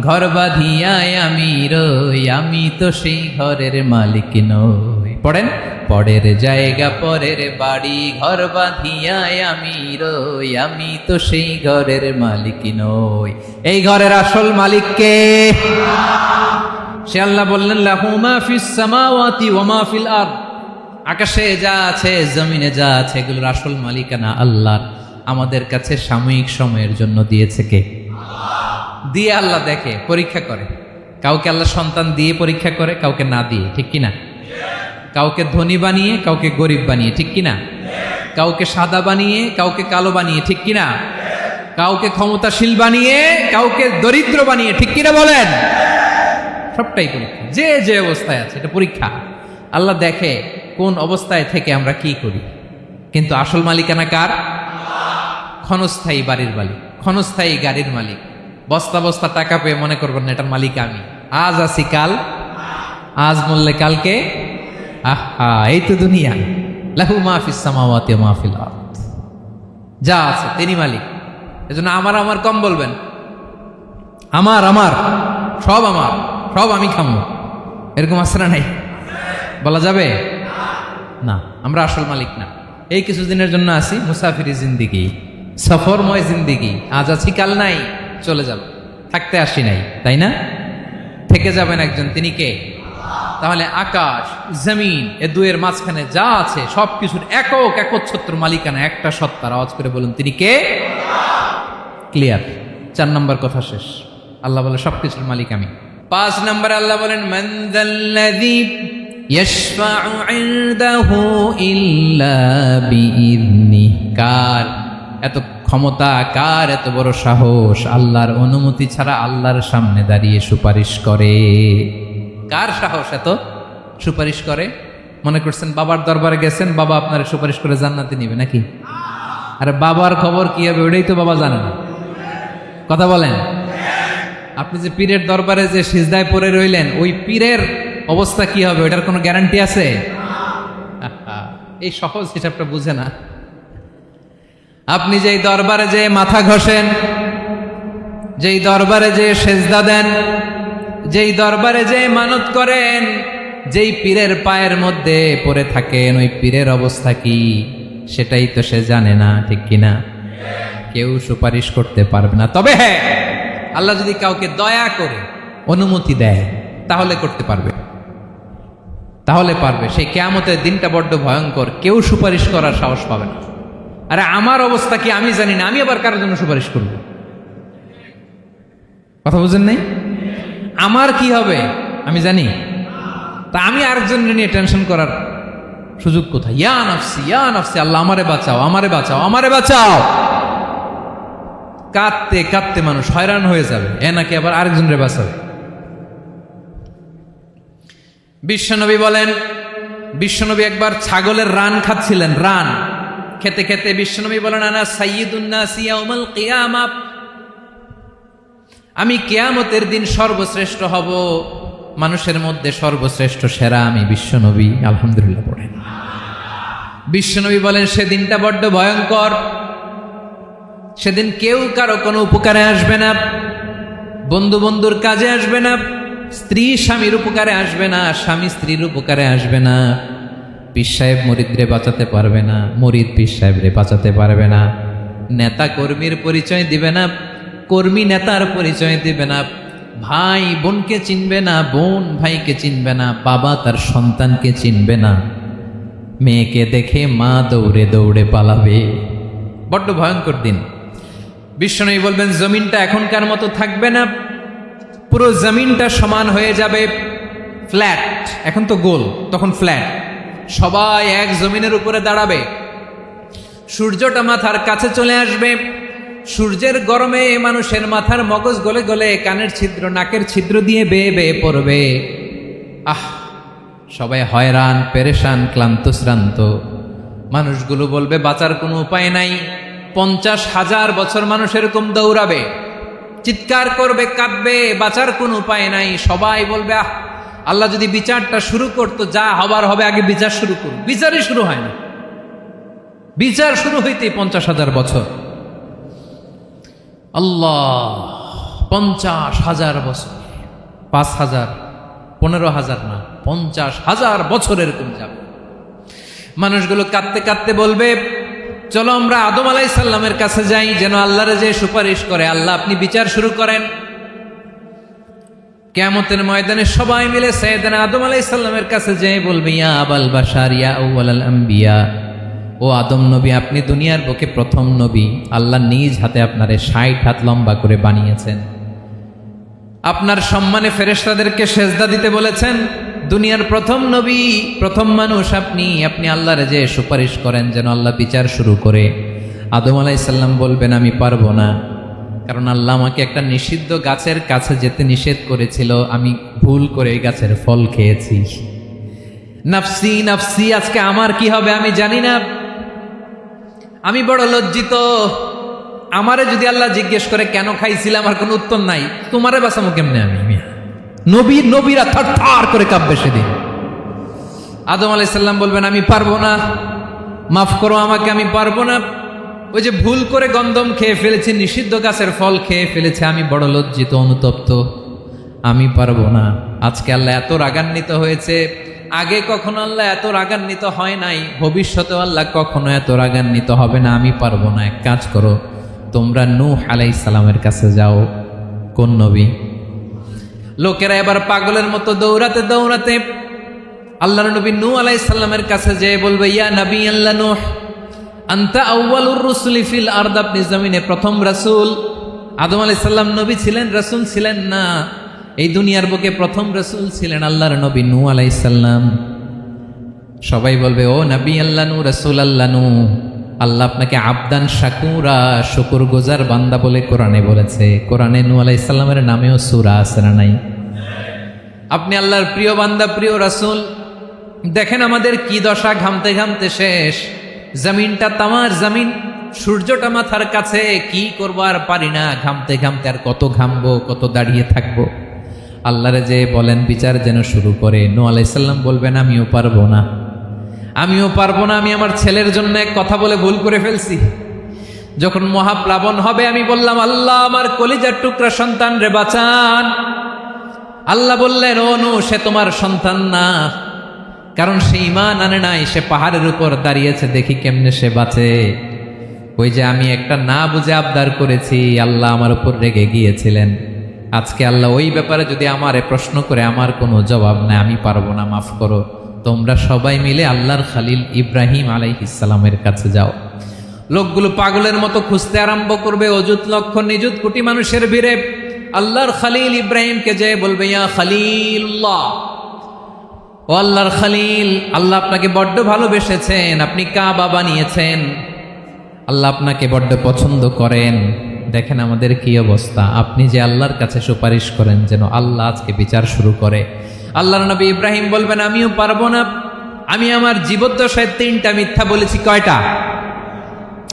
ঘর বাঁধিয়ায় আমি রই, আমি তো সেই ঘরের মালিক নই। পড়েন, পরের জায়গা পরের বাড়ি, ঘর বাঁধিয়ায় আমি রই, আমি তো সেই ঘরের মালিক নই। এই ঘরের আসল মালিক কে? সে আল্লাহ বললেন লাহু মা ফিস সামাওয়াতি ওয়া মা ফিল আরদ, আকাশে যা আছে জমিনে যা আছে এগুলোর আসল মালিকানা আল্লাহর। আমাদের কাছে সাময়িক সময়ের জন্য দিয়েছে কে? দিয়ে আল্লাহ দেখে, পরীক্ষা করে। কাউকে আল্লাহ সন্তান দিয়ে পরীক্ষা করে, কাউকে না দিয়ে, ঠিক কিনা? কাউকে ধনী বানিয়ে, কাউকে গরিব বানিয়ে, ঠিক কিনা? কাউকে সাদা বানিয়ে, কাউকে কালো বানিয়ে, ঠিক কিনা? কাউকে ক্ষমতাশীল বানিয়ে, কাউকে দরিদ্র বানিয়ে, ঠিক কিনা বলেন? সবটাই পরীক্ষা, যে যে অবস্থায় আছে এটা পরীক্ষা। আল্লাহ দেখে কোন অবস্থায় থেকে আমরা কি করি। কিন্তু আসল মালিকানা কার? ক্ষণস্থায়ী বাড়ির মালিক, ক্ষণস্থায়ী গাড়ির মালিক। বস্তা বস্তা টাকা পেয়ে মনে করবেন না এটার মালিক আমি। আজ আছি কাল, আজ মরলে কালকে। আহা, এই তো দুনিয়া। লাহু মা ফিস সামাওয়াতি ওয়া মা ফিল আরদ, যা আছে তিনি মালিক। এজন্য আমার আমার কম বলবেন। আমার আমার সব আমার, সব আমি খামো, এরকম আছে না নাই? বলা যাবে না। আমরা আসল মালিক না। এই কিছুদিনের জন্য আছি, মুসাফিরি জিন্দিগি, সফরময় জিন্দিগি। আজ আছি কাল নাই, চলে যাব। থাকতে আসি নাই, তাই না? থেকে যাবেন একজন, তিনি কে? তাহলে আকাশ জমিন এ দুয়ের মাঝখানে যা আছে সবকিছুর একক একচ্ছত্র মালিকানা একটা সত্তার। আওয়াজ করে বলুন তিনি কে? ক্লিয়ার। 4 নম্বর কথা শেষ। আল্লাহ বলে সবকিছুর মালিক আমি। 5 নম্বর আল্লাহ বলেন মান যাল্লাযী ইয়াশফাউ ইনদাহু ইল্লা বিইذনিহি, কার এত ক্ষমতা, কার এত বড় সাহস আল্লাহর অনুমতি ছাড়া আল্লাহর সামনে দাঁড়িয়ে সুপারিশ করে? কার সাহস এত সুপারিশ করে? মনে করছেন বাবার দরবারে গেছেন, বাবা আপনার সুপারিশ করে জান্নাতে নিবে নাকি? আরে বাবার খবর কি হবে ওইটাই তো বাবা জানে না। কথা বলেন। আপনি যে পীরের দরবারে যে সিজদায় পড়ে রইলেন, ওই পীরের অবস্থা কি হবে ওইটার কোনো গ্যারান্টি আছে? এই সহজ হিসাবটা বুঝে না। আপনি যেই দরবারে যে মাথা ঘষেন, যেই দরবারে যে সেজদা দেন, যেই দরবারে যে মানত করেন, যেই পীরের পায়ের মধ্যে পড়ে থাকেন, ওই পীরের অবস্থা কি সেটাই তো সে জানে না, ঠিক কিনা? কেউ সুপারিশ করতে পারবে না। তবে হ্যাঁ, আল্লাহ যদি কাউকে দয়া করে অনুমতি দেয় তাহলে করতে পারবে, তাহলে পারবে। সেই কিয়ামতের দিনটা বড্ড ভয়ঙ্কর, কেউ সুপারিশ করার সাহস পাবে না। আরে আমার অবস্থা কি আমি জানি না, আমি আবার কারোর জন্য সুপারিশ করব? কথা বুঝেন নাই? আমার কি হবে আমি জানি, তা আমি আরেকজনের নিয়ে টেনশন করার সুযোগ কোথায়? ইয়া নাফসি, ইয়া নাফসি, আল্লাহ আমারে বাঁচাও, আমারে বাঁচাও, আমারে বাঁচাও। কাঁদতে কাঁদতে মানুষ হয়রান হয়ে যাবে, এ নাকি আবার আরেকজনের বাঁচাবে। বিশ্বনবী বলেন, বিশ্বনবী একবার ছাগলের রান খাচ্ছিলেন। রান খেতে খেতে বিশ্বনবী বলেন আনা সাইয়্যিদুন নাস ইয়াউমাল কিয়ামা, আমি কিয়ামতের দিন সর্বশ্রেষ্ঠ হব, মানুষের মধ্যে সর্বশ্রেষ্ঠ সেরা আমি বিশ্বনবী। আলহামদুলিল্লাহ পড়েন। বিশ্বনবী বলেন সেদিনটা বড্ড ভয়ঙ্কর। সেদিন কেউ কারো কোনো উপকারে আসবে না, বন্ধু বন্ধুর কাজে আসবে না, স্ত্রী স্বামীর উপকারে আসবে না, স্বামী স্ত্রীর উপকারে আসবে না, পীর সাহেব মুরিদরে বাঁচাতে পারবে না, মুরিদ পীর সাহেবরে বাঁচাতে পারবে না, নেতা কর্মীর পরিচয় দিবে না, কর্মী নেতার পরিচয় দিবে না, ভাই বোনকে চিনবে না, বোন ভাইকে চিনবে না, বাবা তার সন্তানকে চিনবে না, মেয়েকে দেখে মা দৌড়ে দৌড়ে পালাবে। বড্ড ভয়ঙ্কর দিন। বিশ্বনবী বলবেন জমিনটা এখনকার মতো থাকবে না, পুরো জমিনটা সমান হয়ে যাবে, ফ্ল্যাট। এখন তো গোল, তখন ফ্ল্যাট। সবাই এক জমিনের উপরে দাঁড়াবে, সূর্যটা মাথার কাছে চলে আসবে, সূর্যের গরমে মানুষের মাথার মগজ গলে গলে কানের ছিদ্র নাকের ছিদ্র দিয়ে বেয়ে বেয়ে পড়বে। আহ, সবাই হয়রান, পেরেশান, ক্লান্ত শ্রান্ত। মানুষগুলো বলবে বাঁচার কোনো উপায় নাই। 50,000 বছর মানুষ এরকম দৌড়াবে, চিৎকার করবে, কাঁদবে, বাঁচার কোনো উপায় নাই। সবাই বলবে আহ, আল্লাহ যদি বিচারটা শুরু করতো, যা হবার হবে, আগে বিচার শুরু করুন। বিচারই শুরু হয় না, বিচার শুরু হইতেই 50,000 বছর। আল্লাহ, 50,000 বছর, 5,000, 15,000 না, 50,000 বছর এরকম যাবে। মানুষগুলো কাঁদতে কাঁদতে বলবে চলো আমরা আদম আলাইহিস সালামের কাছে যাই, যেন আল্লাহরে যে সুপারিশ করে, আল্লাহ আপনি বিচার শুরু করেন। কিয়ামতের ময়দানে সবাই মিলে সাইয়েদনা আদম আলাইহিস সালামের কাছে যেয়ে বলবে, ইয়া আবাল বাশার ইয়া আউয়ালাল আম্বিয়া, ও আদম নবী, আপনি দুনিয়ার বুকে প্রথম নবী। আল্লাহ নিজ হাতে আপনারে 60 হাত লম্বা করে বানিয়েছেন, আপনার সম্মানে ফেরেশতাদেরকে সেজদা দিতে বলেছেন। দুনিয়ার প্রথম নবী, প্রথম মানুষ আপনি। আপনি আল্লাহরে যে সুপারিশ করেন যেন আল্লাহ বিচার শুরু করে। আদম আলাইহিস সালাম বলবেন, আমি পারবো না, কারণ আল্লাহ আমাকে একটা নিষিদ্ধ গাছের কাছে যেতে নিষেধ করেছিল, আমি ভুল করে এই গাছের ফল খেয়েছি। নাফসি নাফসি, আজকে আমার কি হবে আমি জানি না, আমি বড় লজ্জিত। আমারে যদি আল্লাহ জিজ্ঞেস করে কেন খাইছিলাম, আমার কোনো উত্তর নাই, তোমারে বাঁচামো কেমনে আমি? নবীরা থার থার করে কাঁপবে সেদিন। আদম আলাইহিস সালাম বলবেন, আমি পারবো না, মাফ করো আমাকে, আমি পারবো না। ওই যে ভুল করে গন্ধম খেয়ে ফেলেছি, নিষিদ্ধ গাছের ফল খেয়ে ফেলেছে, আমি বড় লজ্জিত, অনুতপ্ত, আমি পারবো না। আজকে আল্লাহ এত রাগান্বিত হয়েছে, আগে কখনো আল্লাহ এত রাগান্বিত হয় নাই, ভবিষ্যতে আল্লাহ কখনো এত রাগান্বিত হবে না। আমি পারবো না। এক কাজ করো, তোমরা নূহ আলাইহিস সালামের কাছে যাও। কোন নবী? লোকেরা এবার পাগলের মতো দৌড়াতে দৌড়াতে আল্লাহর নবী নূহ আলাইহিস সালামের কাছে যেয়ে বলবে, ইয়া নবী আল্লাহ নূহ, আনতা আউয়ালুর রুসুলি ফিল আরদ, আপনি জমিনে প্রথম রাসূল। আদম আলাইহিস সালাম নবী ছিলেন, রাসূল ছিলেন না। এই দুনিয়ার বুকে প্রথম রাসূল ছিলেন আল্লাহর নবী নূহ আলাইহিস সালাম। সবাই বলবে, ও নবী আল্লাহ নূহ, রাসূল আল্লাহ নূহ, আল্লাহ আপনাকে আবদান শাকুরা, শুকরগুজার বান্দা বলে কোরআনে বলেছে। কোরআনে নূহ আলাইহিস সালামের নামেও সূরা আছে না নাই? আপনি আল্লাহর প্রিয় বান্দা, প্রিয় রাসূল। দেখেন আমাদের কি দশা, ঘামতে ঘামতে শেষ। জমিনটা তামার জমিন, সূর্যটা মাথার কাছে, কি করবো আর পারি না, ঘামতে ঘামতে আর কত ঘামবো, কত দাঁড়িয়ে থাকবো। আল্লাহরে যে বলেন বিচার যেন শুরু করে। নূহ আলাইহিস সালাম বলবেন, আমিও পারবো না, আমিও পারবো না। আমি আমার ছেলের জন্য এক কথা বলে ভুল করে ফেলছি। যখন মহাপ্লাবন হবে আমি বললাম, আল্লাহ আমার কলিজার টুকরা সন্তান রে বাঁচান। আল্লাহ বললেন, ও নূহ, সে তোমার সন্তান না, কারণ সে ঈমান আনে নাই, সে পাহাড়ের উপর দাঁড়িয়েছে, দেখি কেমনে সে বাঁচে। ওই যে আমি একটা না বুঝে আবদার করেছি, আল্লাহ আমার উপর রেগে গিয়েছিলেন। আজকে আল্লাহ ওই ব্যাপারে যদি আমারে প্রশ্ন করে, আমার কোনো জবাব নাই, আমি পারবো না, মাফ করো। তোমরা সবাই মিলে আল্লাহর খালিল ইব্রাহিম আলাইহিস সালামের কাছে যাও। লোকগুলো পাগলের মতো খুঁজতে আরম্ভ করবে, অযুত লক্ষ নিযুত কোটি মানুষের ভিড়ে আল্লাহর খালিল ইব্রাহিমকে যেয়ে বলবে, ইয়া খালিলুল্লাহ, ও আল্লাহর খালিল, আল্লাহ আপনাকে বড্ড ভালোবেসেছেন, আপনি কাবা বানিয়েছেন, আল্লাহ আপনাকে বড্ড পছন্দ করেন। দেখেন আমাদের কি অবস্থা। আপনি যে আল্লাহর কাছে সুপারিশ করেন যেন আল্লাহ আজকে বিচার শুরু করে। আল্লাহর নবী ইব্রাহিম বলবেন, আমিও পারবো না, আমি আমার জীবদ্দশায় 3টা মিথ্যা বলেছি। কয়টা?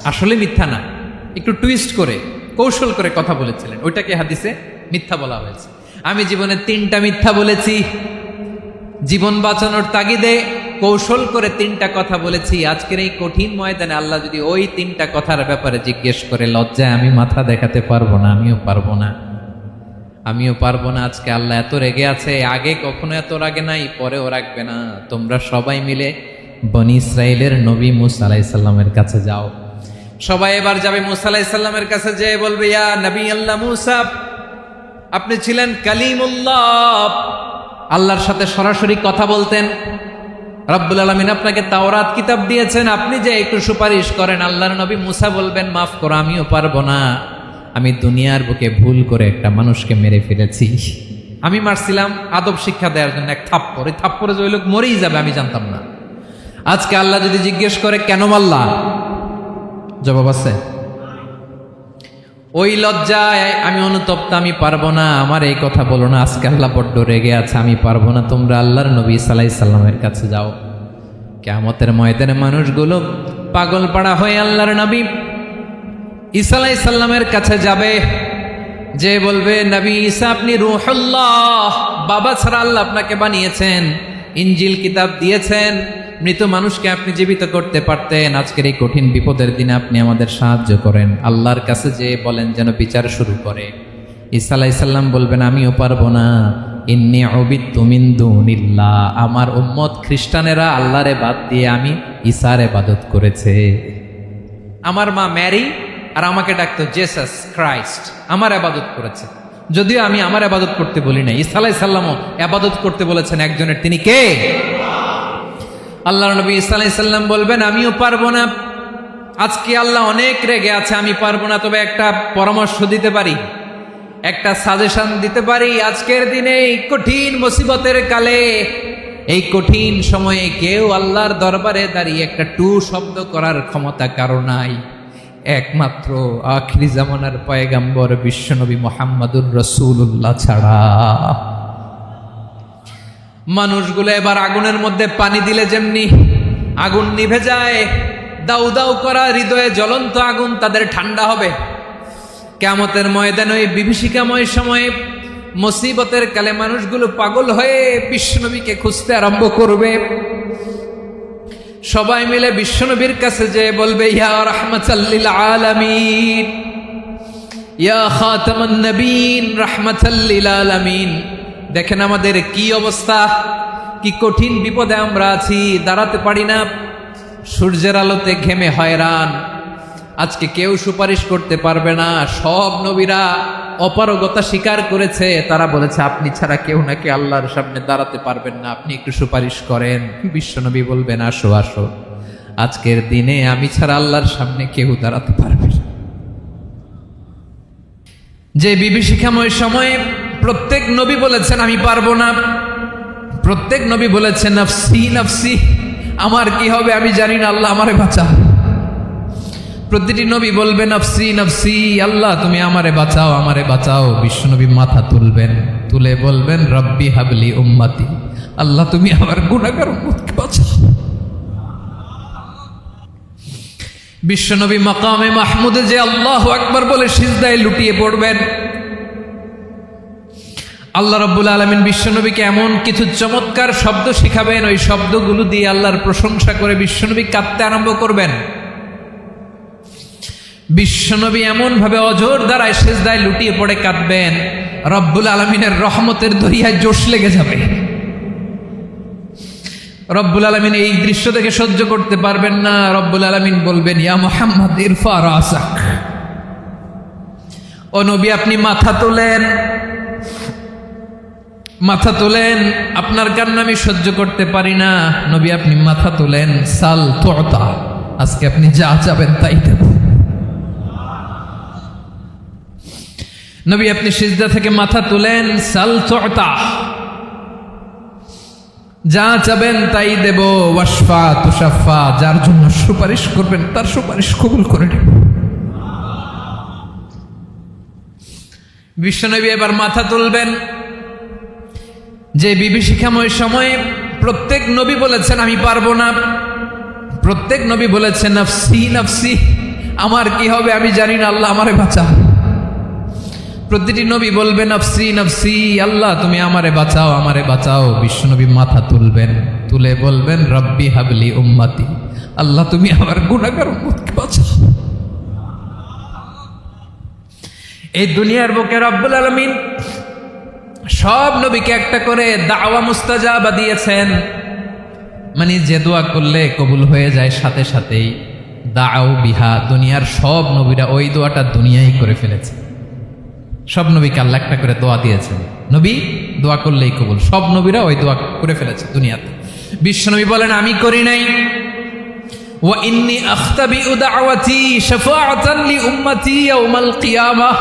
আসলে মিথ্যা না, একটু টুইস্ট করে, কৌশল করে কথা বলেছিলেন, ওইটাকে হাদিসে মিথ্যা বলা হয়েছে। আমি জীবনে 3টা মিথ্যা বলেছি, জীবন বাঁচানোর তাগিদে কৌশল করে 3টা কথা বলেছি। আজকের এই কঠিন ময়দানে আল্লাহ যদি ওই 3টা কথার ব্যাপারে জিজ্ঞেস করে, লজ্জায় আমি মাথা দেখাতে পারবো না, আমিও পারবো না, আমিও পারবো না। আজকে আল্লাহ এত রেগে আছে, আগে কখনো এত রাগে নাই, পরেও রাখবে না। তোমরা সবাই মিলে বনি ইসরাইলের নবী মূসা আলাইহিস সালামের কাছে যাও। সবাই এবার যাবে মূসা আলাইহিস সালামের কাছে, যেয়ে বলবে, ইয়া নবী আল্লাহ মূসা, আপনি ছিলেন কালিমুল্লাহ, আল্লাহর সাথে সরাসরি কথা বলতেন। রব্বুল আলামিন আপনাকে তাওরাত কিতাব দিয়েছেন, আপনি যে একটু সুপারিশ করেন। আল্লাহর নবী মূসা বলবেন, মাফ করো, আমিও পারবো না, আমি দুনিয়ার বুকে ভুল করে একটা মানুষকে মেরে ফেলেছি। আমি মারছিলাম আদব শিক্ষা দেওয়ার জন্য এক থাপ্পড়, এই থাপ্পড়ে যে ওই লোক মরেই যাবে আমি জানতাম না। আজকে আল্লাহ যদি জিজ্ঞেস করে কেন মারলা, জবাব আছে? ওই লজ্জায় আমি অনুতপ্ত, আমি পারবো না, আমার এই কথা বলো না। আজকে আল্লাহ বড্ড রেগে আছে, আমি পারবো না। তোমরা আল্লাহর নবী ঈসা আলাইহিস সালামের কাছে যাও। কিয়ামতের ময়দানে মানুষগুলো পাগল পাড়া হয়ে আল্লাহর নবী ঈসা আলাইহিস সালামের কাছে যাবে, যে বলবে, নবী ঈসা আপনি রূহুল্লাহ, বাবা ছাড়া আল্লাহ আপনাকে বানিয়েছেন, ইনজিল কিতাব দিয়েছেন, মৃত মানুষকে আপনি জীবিত করতে পারতেন। আজকের এই কঠিন বিপদের দিনে আপনি আমাদের সাহায্য করেন। আল্লাহর কাছে যে বলেন যেন বিচার শুরু করে। ঈসা আলাইহিস সালাম বলবেন, আমিও পারবো না, ইন্নী উবিদতু মিন দুনিল্লাহ, আমার উম্মত খ্রিস্টানেরা আল্লাহরে বাদ দিয়ে আমি ঈসার ইবাদত করেছে। আমার মা ম্যারি আর আমাকে ডাকতো জেসাস ক্রাইস্ট, আমার ইবাদত করেছে। যদিও আমি আমার আবাদত করতে বলি না, ঈসা আলাইহিস সালামও আবাদত করতে বলেছেন একজনের, তিনি কে? আল্লাহর নবী ঈসা আলাইহিস সালাম বলবেন আমিও পারবো না, আজকে আল্লাহ অনেক রেগে আছে, আমি পারবো না, তবে একটা পরামর্শ দিতে পারি, একটা সাজেশন দিতে পারি। আজকের দিনে এই কঠিন মুসিবতের কালে, এই কঠিন সময়ে কেউ আল্লাহর দরবারে দাঁড়িয়ে একটা টু শব্দ করার ক্ষমতা কারো নাই, একমাত্র আখিরি জামানার পয়গাম্বর বিশ্বনবী মুহাম্মদুর রাসূলুল্লাহ ছাড়া। মানুষগুলো এবার আগুনের মধ্যে পানি দিলে যেমনি আগুন নিভে যায়, দাউ দাউ করা হৃদয়ে জ্বলন্ত আগুন তাদের ঠান্ডা হবে, কিয়ামতের ময়দানে ওই বিভীষিকাময় সময়ে মুসিবতের কালে মানুষগুলো পাগল হয়ে বিশ্বনবীকে খুঁজতে আরম্ভ করবে। সবাই মিলে বিশ্বনবীর কাছে যেয়ে বলবে ইয়া রাহমাতাল লিল আলামিন, ইয়া খাতামান নবীন, রাহমাতাল লিল আলামিন। দেখেন আমাদের কি অবস্থা, কি কঠিন বিপদে আমরা আছি, দাঁড়াতে পারি না, সূর্যের আলোতে ঘেমে হয়রান, আজকে কেউ সুপারিশ করতে পারবে না। সব নবীরা অপারগতা স্বীকার করেছে, তারা বলেছে আপনি ছাড়া কেউ নাকি আল্লাহর সামনে দাঁড়াতে পারবেন না, আপনি একটু সুপারিশ করেন। বিশ্বনবী বলবেন আসো আসো, আজকের দিনে আমি ছাড়া আল্লাহর সামনে কেউ দাঁড়াতে পারবে না। যে বিভীষিকাময় সময়ে প্রত্যেক নবী বলেছেন আমি পারবো না, প্রত্যেক নবী বলেছেন নফসি নফসি, আমার কি হবে আমি জানি না, আল্লাহ আমারে বাঁচাও। প্রতিটি নবী বলবে নফসি নফসি, আল্লাহ তুমি আমারে বাঁচাও আমারে বাঁচাও। বিশ্বনবী মাথা তুলবেন, তুলে বলবেন রব্বি হাবলি উম্মতি, আল্লাহ তুমি আমার গুনাহগার উম্মতকে বাঁচাও। বিশ্বনবী মাকামে মাহমুদে যে আল্লাহু আকবার বলে সিজদায় লুটিয়ে পড়বেন, আল্লাহ রাব্বুল আলামিন বিশ্বনবীকে এমন কিছু চমৎকার শব্দ শিখাবেন, ওই শব্দগুলো দিয়ে আল্লাহর প্রশংসা করে বিশ্বনবী কাঁদতে আরম্ভ করবেন। বিশ্বনবী এমন ভাবে অজর দ্বারায় সিজদায় লুটিয়ে পড়ে কাঁদবেন, রব্বুল আলামিনের রহমতের দরিয়ায় জোশ লেগে যাবে। রব্বুল আলামিন এই দৃশ্য দেখে সহ্য করতে পারবেন না, রব্বুল আলামিন বলবেন ইয়া মুহাম্মদ ইরফা রাসাক, ও নবী আপনি মাথা তোলেন, মাথা তোলেন, আপনার কান্না আমি সহ্য করতে পারি না। নবী আপনি মাথা তোলেন, সাল তুতা, আজকে আপনি যা চাবেন তাই দেব। নবী আপনি সিজদা থেকে মাথা তুলেন, সাল তুতা, যা চাবেন তাই দেব। ওয়াশফা তুশাফা, যার জন্য সুপারিশ করবেন তার সুপারিশ কবুল করে নেব। বিশ্বনবী এবার মাথা তুলবেন। যে বিভীষিকাময় সময়ে প্রত্যেক নবী বলেছেন আমি পারবো না, প্রত্যেক নবী বলেছেন নফসি নফসি, আমার কি হবে আমি জানি না, আল্লাহ আমারে বাঁচাও। প্রতিটি নবী বলবে নফসি নফসি, আল্লাহ তুমি আমারে বাঁচাও আমারে বাঁচাও। বিশ্বনবী মাথা তুলবেন, তুলে বলবেন রব্বি হাবলি উম্মতি, আল্লাহ তুমি আমার গুনাহগার উম্মতকে বাঁচাও। এই দুনিয়ার বুকে রব্বুল আলামিন সব নবীকে একটা করে দাওয়া মুস্তাজাবা দিয়েছেন, মানে যে দোয়া করলে কবুল হয়ে যায় সাথে সাথেই। দাও বিহা, দুনিয়ার সব নবীরা ওই দোয়াটা দুনিয়ায় করে ফেলেছে। সব নবীকে আল্লাহ একটা করে দোয়া দিয়েছেন, নবী দোয়া করলেই কবুল, সব নবীরা ওই দোয়া করে ফেলেছে দুনিয়াতে। বিশ্বনবী বলেন আমি করি নাই। ওয়া ইন্নী আখতাবিউ দাওয়াতি শাফাআতান লি উম্মতি ইয়াউমাল কিয়ামাহ,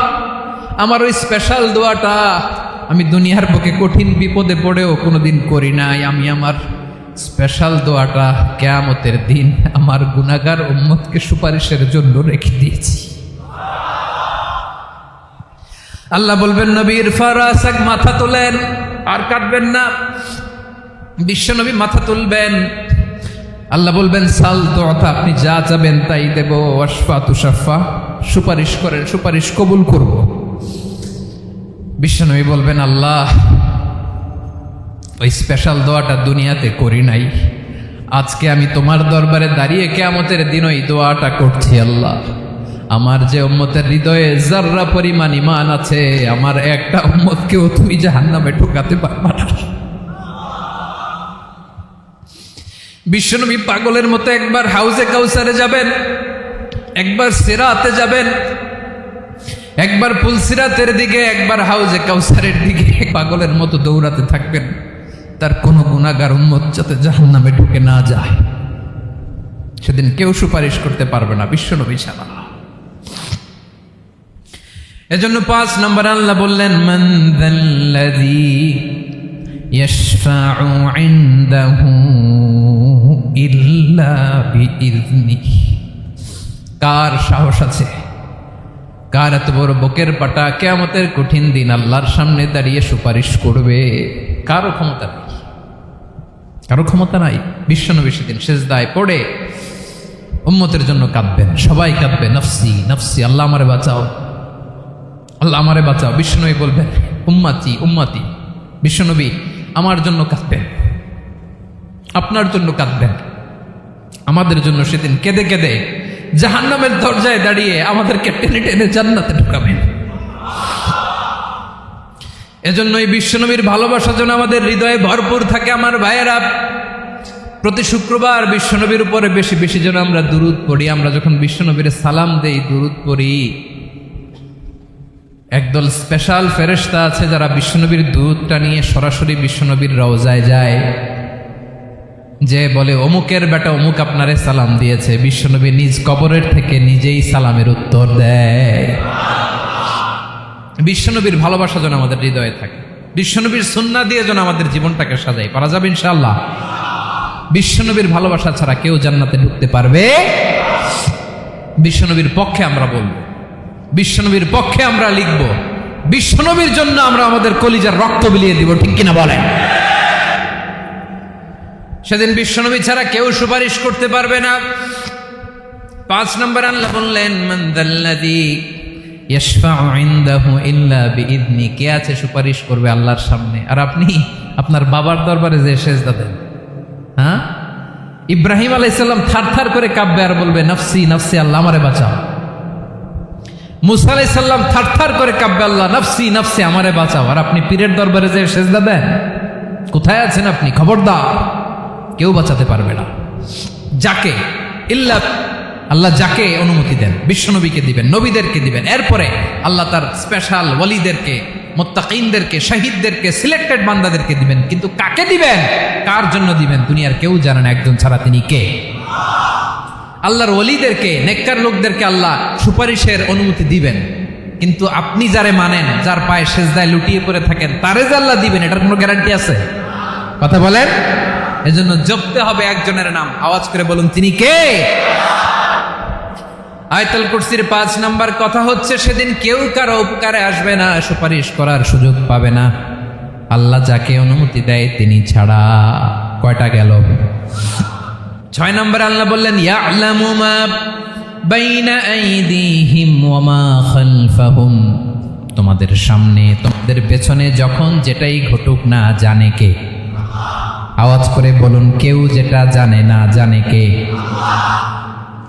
আমার ওই স্পেশাল দোয়াটা আমি দুনিয়ার বুকে কঠিন বিপদে পড়েও কোনোদিন করি নাই। আমি আমার স্পেশাল দোয়াটা কিয়ামতের দিন আমার গুনাহগার উম্মতকে সুপারিশের জন্য রেখে দিয়েছি। আল্লাহ বলবেন নবীর ফারাসাক, মাথা তোলেন, আর কাটবেন না। বিশ্বনবী মাথা তুলবেন, আল্লাহ বলবেন সাল তুতা, আপনি যা চাবেন তাই দেব। ওয়াশফা তুশাফা, সুপারিশ করেন সুপারিশ কবুল করব। বিশ্বনবী বলবেন আল্লাহ ওই স্পেশাল দোয়াটা দুনিয়াতে করি নাই, আজকে আমি তোমার দরবারে দাঁড়িয়ে কিয়ামতের দিন ওই দোয়াটা করছি। আল্লাহ আমার যে উম্মতের হৃদয়ে যাররা পরিমাণ ঈমান আছে, আমার একটা উম্মতকেও তুমি জাহান্নামে ঢোকাতে পারবা না। বিশ্বনবী পাগলের মতো একবার হাউজে কাউসারে যাবেন, একবার সিরাতে যাবেন, একবার পুলসিরাতের দিকে, একবার হাউজে কাউসারের দিকে পাগলের মতো দৌড়াতে থাকবেন, তার কোনো গুনাহগার উম্মত যাতে জাহান্নামে ঢুকে না যায়। সেদিন কেউ সুপারিশ করতে পারবে না বিশ্বনবী ছাড়া। এজন্য 5 নম্বর আল্লাহ বললেন, মান যাল্লাযী ইয়াশফাউ ইনদাহু ইল্লা বিইযনিহি। কার সাহস আছে, কার এত বড় বুকের পাটা কিয়ামতের কঠিন দিন আল্লাহর সামনে দাঁড়িয়ে সুপারিশ করবে? কারো ক্ষমতা নেই, কারো ক্ষমতা নাই। বিশ্বনবী সেদিন সিজদায় পড়ে উম্মতের জন্য কাঁদবেন, সবাই কাঁদবে, নফসি নফসি, আল্লাহ আমারে বাঁচাও, আল্লাহ আমারে বাঁচাও। বিশ্বনবী বলবেন, উম্মতি উম্মতি। বিশ্বনবী আমার জন্য কাঁদবেন, আপনার জন্য কাঁদবেন, আমাদের জন্য সেদিন কেঁদে কেঁদে জাহান্নামের দরজায় দাঁড়িয়ে আমাদেরকে টেনে টেনে জান্নাতে ঢুকাবেন। এজন্যই বিশ্বনবীর ভালোবাসা যেন আমাদের হৃদয়ে ভরপুর থাকে। আমার ভাইয়েরা, প্রতি শুক্রবার বিশ্বনবীর উপরে বেশি বেশি যেন আমরা দুরূদ পড়ি। আমরা যখন বিশ্বনবীর সালাম দেই, দুরূদ পড়ি, একদল স্পেশাল ফেরেশতা আছে যারা বিশ্বনবীর দুরূদটা নিয়ে সরাসরি বিশ্বনবীর রওজায় যায়, যে বলে অমুকের বেটা অমুক আপনারে সালাম দিয়েছে। বিশ্বনবী নিজ কবরের থেকে নিজেই সালামের উত্তর দেয়। বিশ্বনবীর ভালোবাসা যেন আমাদের হৃদয়ে থাকে, বিশ্বনবীর সুন্নাহ দিয়ে যেন আমাদের জীবনটাকে সাজাই। পারা যাবে ইনশাআল্লাহ। বিশ্বনবীর ভালোবাসা ছাড়া কেউ জান্নাতে ঢুকতে পারবে? বিশ্বনবীর পক্ষে আমরা বলবো, বিশ্বনবীর পক্ষে আমরা লিখব, বিশ্বনবীর জন্য আমরা আমাদের কলিজার রক্ত বিলিয়ে দিব, ঠিক কিনা বলেন? সেদিন বিশ্বনবী ছাড়া কেউ সুপারিশ করতে পারবে না। 5 নম্বর আল্লাহ বললেন, মান যাল্লাযী ইয়াশফাউ ইনদাহু ইল্লা বিইযনি। কে আছে সুপারিশ করবে আল্লাহর সামনে? আর আপনি আপনার বাবার দরবারে যে সেজদা দেন, হ্যাঁ, ইব্রাহিম আলাইহিস সালাম থারথার করে কাঁপবে আর বলবে, নফসি নফসি, আল্লাহ আমারে বাঁচাও। মুসা আলাইহিস সালাম থারথার করে কাঁপবে, আল্লাহ নফসি নফসি, আমারে বাঁচাও। আর আপনি পীরের দরবারে যে সেজদা দেন, কোথায় আছেন আপনি? খবরদার, কেউ বাঁচাতে পারবে না। যাকে ইল্লা, আল্লাহ যাকে অনুমতি দেন বিশ্বনবীকে দিবেন, নবীদেরকে দিবেন। এরপরে আল্লাহ তার স্পেশাল ওয়ালিদেরকে, মুত্তাকিনদেরকে, শহীদদেরকে, সিলেক্টেড বান্দাদেরকে দিবেন। কিন্তু কাকে দিবেন, কার জন্য দিবেন, দুনিয়ার কেউ জানে না একজন ছাড়া। তিনি কে? আল্লাহর ওয়ালিদেরকে, নেককার লোকদেরকে আল্লাহ সুপারিশের অনুমতি দিবেন। কিন্তু আপনি যারে মানেন, যার পায়ে সেজদায় লুটিয়ে পড়ে থাকেন, তারে যে আল্লাহ দিবেন, এটার কোনো গ্যারান্টি আছে? কথা বলেন। এজন্য জপতে হবে একজনের নাম, আওয়াজ করে বলুন, তিনি কে? আয়াতুল কুরসির 5 নাম্বার কথা হচ্ছে, সেদিন কেউ কারো উপকারে আসবে না, সুপারিশ করার সুযোগ পাবে না, আল্লাহ যাকে অনুমতি দেয় তিনি ছাড়া। কয়টা গেল? 6 নম্বরে আল্লাহ বললেন, ইয়ালামু মা বাইনা আইদিহিম ওয়া মা খালফাহুম। তোমাদের সামনে, তোমাদের পেছনে যখন যেটাই ঘটুক না, জানে কে? আওয়াজ করে বলুন, কেউ যেটা জানে না, জানে কে?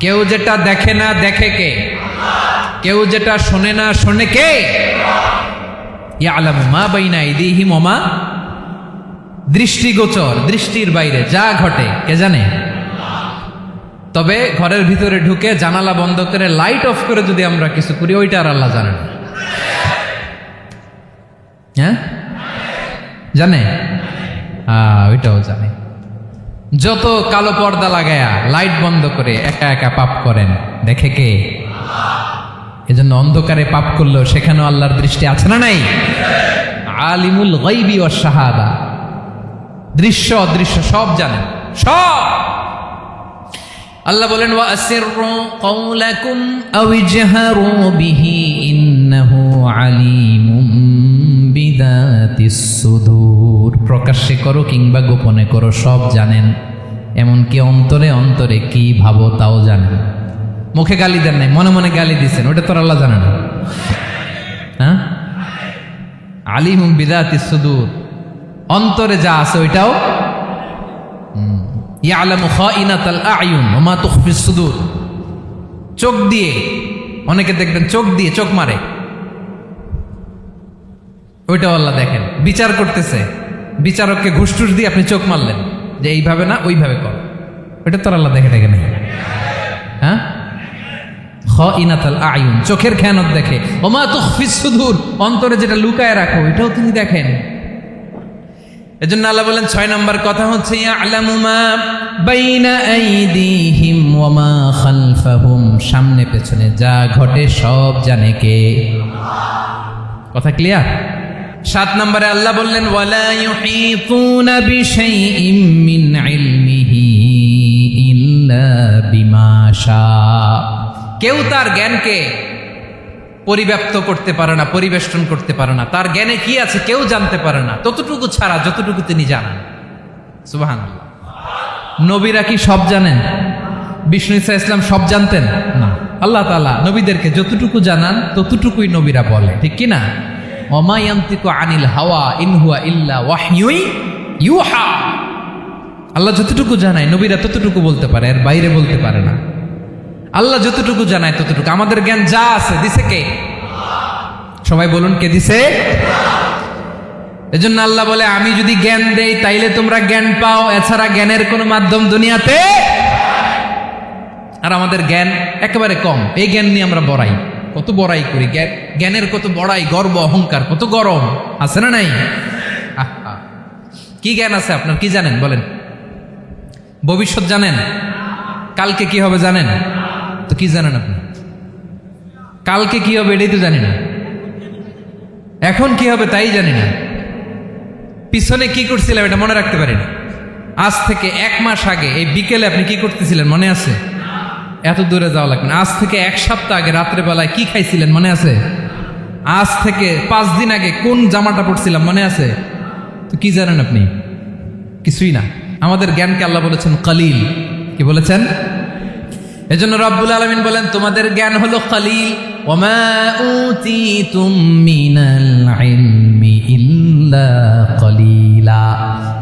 কেউ যেটা দেখে না, দেখে কে? কেউ যেটা শোনে না, শোনে কে? ইয়ালামু মা বাইনা আইদিহিম ওয়া মা, দৃষ্টিগোচর, দৃষ্টির বাইরে যা ঘটে কে জানে? তবে ঘরের ভিতরে ঢুকে জানালা বন্ধ করে লাইট অফ করে যদি আমরা কিছু করি, ওইটা আর আল্লাহ জানেন। হ্যাঁ, জানে? ওইটাও জানে। যত কালো পর্দা লাগায়া লাইট বন্ধ করে একা একা পাপ করেন, দেখে কে? এজন্য অন্ধকারে পাপ করলেও সেখানেও আল্লাহর দৃষ্টি আছে না নাই? আলিমুল গায়বি ওয়াশ শাহাদা, দৃশ্য অদৃশ্য সব জানেন, সব। আল্লাহ বলেন, ওয়া আসিররু কাওলাকুম আও ইজহারু বিহি ইন্নাহু আলিমুম বিযাতিস সুদূর। প্রকাশ্যে করো কিংবা গোপনে করো, সব জানেন। এমনকি অন্তরে অন্তরে কি ভাবো তাও জানেন। মুখে গালি দেন নাই, মনে মনে গালি দিচ্ছেন, ওটা তো আল্লাহ জানে না। হ্যাঁ, আলিমুম বিযাতিস সুদূর, অন্তরে যা আছে ওইটাও। ইয়ালামু খাইনাতাল আয়ুন ওয়া মা তুখফিস সুদূর। চোখ দিয়ে, অনেকে দেখবেন চোখ দিয়ে চোখ মারে, ওইটাও আল্লাহ দেখেন। বিচার করতেছে, বিচারককে ঘুষ টুস দিয়ে আপনি চোখ মারলেন যে এইভাবে না ওইভাবে কর, ওইটা তো আল্লাহ দেখে দেখে নেই। হ্যাঁ, খাইনাতুল আয়ুন, চোখের খেয়ানত দেখে। ওমা তুখফিস সুদূর, অন্তরে যেটা লুকায় রাখো এটাও তিনি দেখেন। এজন্য আল্লাহ বলেন 6 নম্বর কথা হচ্ছে ইয়ালামু মা বাইনা আইদিহিম ওয়া মা খালফাহুম, সামনে পেছনে যা ঘটে সব জানে কে? কথা ক্লিয়ার? 7 নম্বরে আল্লাহ বললেন ওয়ালা ইউহিতুনা বিশাইইম মিন ইলমিহি ইল্লা বিমা শা, কেউ তার জ্ঞানকে পরিব্যাপ্ত করতে পারে না, পরিবেষ্টন করতে পারে না। তার জ্ঞানে কি আছে কেউ জানতে পারে না, ততটুকু ছাড়া যতটুকু তিনি জানেন। সুবহানাল্লাহ। নবীরা কি সব জানেন? বিষ্ণু ঈসা ইসলাম সব জানতেন না। আল্লাহ তাআলা নবীদেরকে যতটুকু জানান ততটুকুই নবীরা বলে, ঠিক কি না? ওমা ইয়ানতিকু আনিল হাওয়া ইন হুয়া ইল্লা ওয়াহয়ুন ইউহা। আল্লাহ যতটুকু জানায় নবীরা ততটুকু বলতে পারে, এর বাইরে বলতে পারে না। আল্লাহ যতটুকু জানায় ততটুকু। আমাদের জ্ঞান যা আছে দিছে কে? সবাই বলুন, কে দিছে? এজন্য আল্লাহ বলে আমি যদি জ্ঞান দেই তাইলে তোমরা জ্ঞান পাও, এছাড়া জ্ঞানের কোনো মাধ্যম দুনিয়াতে। আর আমাদের জ্ঞান একেবারে কম, এই জ্ঞান নিয়ে আমরা বড়াই, কত বড়াই করি, জ্ঞানের কত বড়াই, গর্ব অহংকার, কত গরম আছে না নাই? আহা, কি জ্ঞান আছে আপনার? কি জানেন বলেন? ভবিষ্যৎ জানেন? কালকে কি হবে জানেন? তো কি জানেন আপনি? কালকে কি হবে এটাই তো জানি না, এখন কি হবে তাই জানি না, পিছনে কি করছিলাম এটা মনে রাখতে পারি না। আজ থেকে 1 মাস আগে এই বিকেলে আপনি কি করতেছিলেন মনে আছে? এত দূরে যাওয়া লাগবে না। আজ থেকে 1 সপ্তাহ আগে রাত্রে বেলায় কি খাইছিলেন মনে আছে? আজ থেকে 5 দিন আগে কোন জামাটা পড়ছিলাম মনে আছে? তো কি জানেন আপনি? কিছুই না। আমাদের জ্ঞানকে আল্লাহ বলেছেন কলিল। কি বলেছেন? এজন্য রব্বুল আলামিন বলেন তোমাদের জ্ঞান হলো কলিল। ওমা উতিতুম মিনাল ইলমি ইল্লা কলিলা,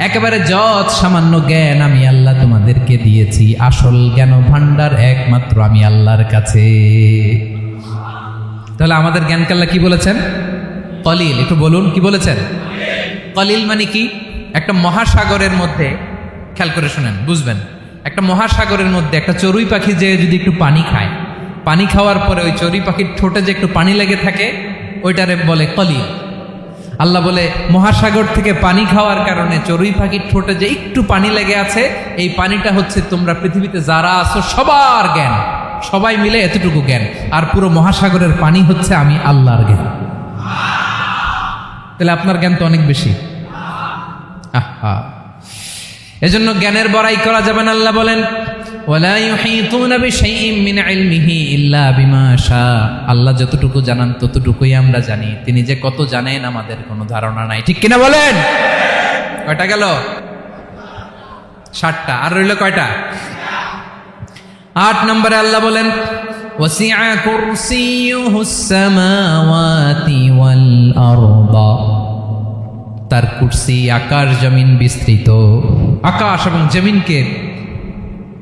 একেবারে যত সামান্য জ্ঞান আমি আল্লাহ তোমাদেরকে দিয়েছি, আসল জ্ঞান ভান্ডার একমাত্র আমি আল্লাহর কাছে। তাহলে আমাদের জ্ঞানকে আল্লাহ কি বলেছেন? কলিল। একটু বলুন কি বলেছেন? কলিল মানে কি? একটা মহাসাগরের মধ্যে, খেয়াল করে শুনেন বুঝবেন, একটা মহাসাগরের মধ্যে একটা চড়ুই পাখি যে যদি একটু পানি খায়, পানি খাওয়ার পরে ওই চড়ুই পাখির ঠোঁটে যে একটু পানি লেগে থাকে ওইটারে বলে কলিল। আল্লাহ বলে মহাসাগর থেকে পানি খাওয়ার কারণে চড়ুই পাখির ঠোঁটে যে একটু পানি লেগে আছে, এই পানিটা হচ্ছে তোমরা পৃথিবীতে যারা আছো সবার জ্ঞান, সবাই মিলে এতটুকু জ্ঞান, আর পুরো মহাসাগরের পানি হচ্ছে আমি আল্লাহর জ্ঞান। তাহলে আপনার জ্ঞান তো অনেক বেশি। আহা, এজন্য জ্ঞানের বড়াই করা যাবে না। আল্লাহ বলেন ওয়ালা ইউহিতুনা বিশাইইম মিন ইলমিহি ইল্লা বিমা শা, আল্লাহ যতটুকু জানান ততটুকুই আমরা জানি, তিনি যে কত জানেন আমাদের কোনো ধারণা নাই, ঠিক কিনা বলেন? কয়টা গেল? 7টা। আর রইল কয়টা? 8 নম্বরে আল্লাহ বলেন ওয়াসিআ কুরসিয়ুহুস সামাওয়াতি ওয়াল আরদা, তার কুরসি আকাশ জমিন বিস্তৃত, আকাশ এবং জমিনকে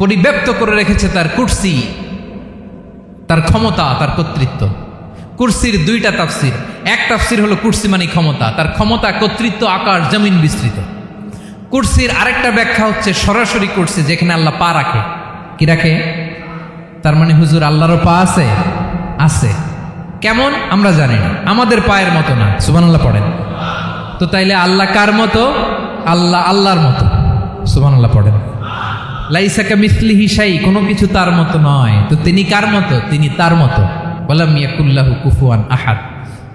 পরিব্যাপ্ত করে রেখেছে তার কুরসি, তার ক্ষমতা, তার কর্তৃত্ব। কুরসির 2টা তাফসির। এক তাফসির হলো কুরসি মানে ক্ষমতা, তার ক্ষমতা, কর্তৃত্ব, আকাশ জমিন বিস্তৃত। কুরসির আরেকটা ব্যাখ্যা হচ্ছে সরাসরি কুরসি, যেখানে আল্লাহ পা রাখে। কি রাখে? তার মানে হুজুর আল্লাহরও পা আছে? আছে। কেমন আমরা জানি না, আমাদের পায়ের মতো না। সুবহানাল্লাহ পড়েন তো। তাইলে আল্লাহ কার মতো? আল্লাহ আল্লাহর মতো। সুবহানাল্লাহ পড়েন। লাইসা কামিসলিহি শাই, কোনো কিছু তার মতো নয়। তো তিনি কার মতো? তিনি তার মতো। ওয়ালাম ইয়াকুল্লাহু কুফুয়ান আহাদ।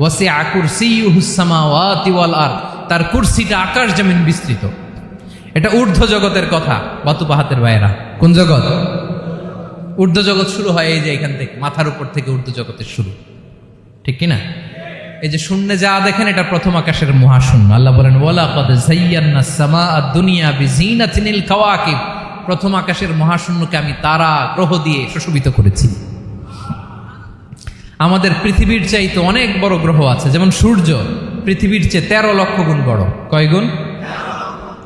ওয়াসিআ কুরসিয়ুহুস সামাওয়াতি ওয়াল আরদ, তার কুরসিটা আকাশ জমিন বিস্তৃত। এটা ঊর্ধ্ব জগতের কথা বাতুপাহাতের ভাইয়েরা। কোন জগৎ? ঊর্ধ্ব জগৎ শুরু হয় এই যে এখান থেকে, মাথার উপর থেকে ঊর্ধ্ব জগতের শুরু, ঠিক কিনা? এই যে শূন্যে যা দেখেন এটা প্রথম আকাশের মহাশূন্য। আল্লাহ বলেন ওয়ালাকাদ যায়্যানাস সামাআদ দুনিয়া বিজিনাতিল কাওয়াকিব, প্রথম আকাশের মহাশূন্যকে আমি তারা গ্রহ দিয়ে সুশোভিত করেছি। আমাদের পৃথিবীর চাইতে অনেক বড় গ্রহ আছে, যেমন সূর্য পৃথিবীর চেয়ে 13 লক্ষ গুণ বড়। কয় গুণ?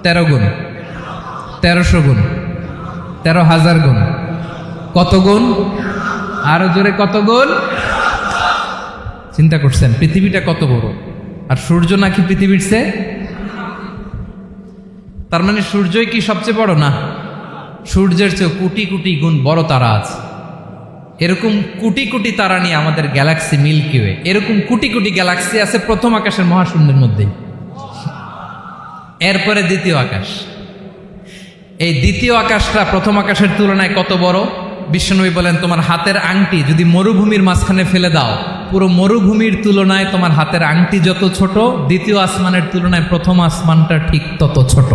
13 গুণ, 1300 গুণ, 13,000 গুণ। কত গুণ? আরো জোরে কত গুণ? চিন্তা করছেন পৃথিবীটা কত বড়, আর সূর্য নাকি পৃথিবীর চেয়ে? তার মানে সূর্যই কি সবচেয়ে বড়? না, সূর্যের চেয়ে কোটি কোটি গুণ বড় তারা আছে। এরকম কোটি কোটি তারা নিয়ে আমাদের গ্যালাক্সি মিল্কি ওয়ে, এরকম কোটি কোটি গ্যালাক্সি আছে প্রথম আকাশের মহাশূন্যের মধ্যেই। এরপরে দ্বিতীয় আকাশ। এই দ্বিতীয় আকাশটা প্রথম আকাশের তুলনায় কত বড়? বিশ্বনবী বলেন, তোমার হাতের আংটি যদি মরুভূমির মাঝখানে ফেলে দাও, পুরো মরুভূমির তুলনায় তোমার হাতের আংটি যত ছোট, দ্বিতীয় আসমানের তুলনায় প্রথম আসমানটা ঠিক তত ছোট।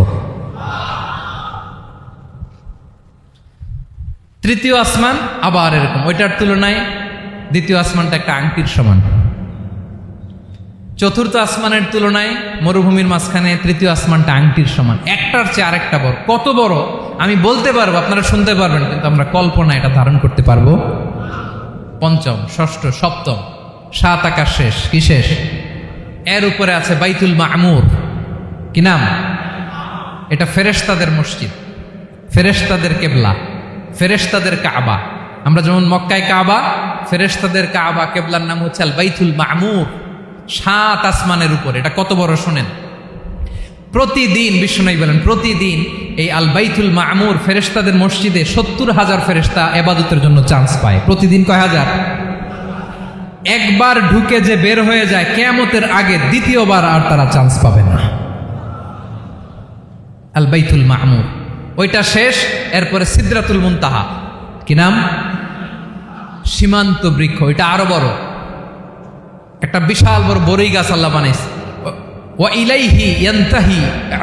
তৃতীয় আসমান আবার এরকম, ওইটার তুলনায় দ্বিতীয় আসমানটা একটা আংটির সমান। চতুর্থ আসমানের তুলনায় মরুভূমির মাঝখানে তৃতীয় আসমানটা আংটির সমান। একটার চেয়ে আরেকটা বড়। কত বড় আমি বলতে পারবো, আপনারা শুনতে পারবেন, কিন্তু আমরা কল্পনা এটা ধারণ করতে পারবো? পঞ্চম, ষষ্ঠ, সপ্তম, 7 আকাশ শেষ। কি শেষ? এর উপরে আছে বাইতুল মামুর। কি নাম? এটা ফেরেশতাদের মসজিদ, ফেরেশতাদের কেবলা, ফেরেশতাদের কাবা। আমরা যেমন মক্কায় কাবা, ফেরেশতাদের কাবা কেবলার নাম হচ্ছে আল বাইতুল মামুর। 7 আসমানের উপর। এটা কত বড় শোনেন। প্রতিদিন বিশ্বনবী বলেন, প্রতিদিন এই আল বাইতুল মামুর ফেরেশতাদের মসজিদে 70,000 ফেরেশতা ইবাদতের জন্য চান্স পায়। প্রতিদিন কয় হাজার? একবার ঢুকে যে বের হয়ে যায়, কিয়ামতের আগে দ্বিতীয়বার আর তারা চান্স পাবে না। আল বাইতুল মামুর ওইটা শেষ। এরপরে সিদরাতুল মুনতাহা। কি নাম? সীমান্ত বৃক্ষ। ওইটা আরো বড়, একটা বিশাল বড় বড়ই গাছ আল্লাহ বানাইছে। ওয়া ইলাইহি ইয়ানতাহি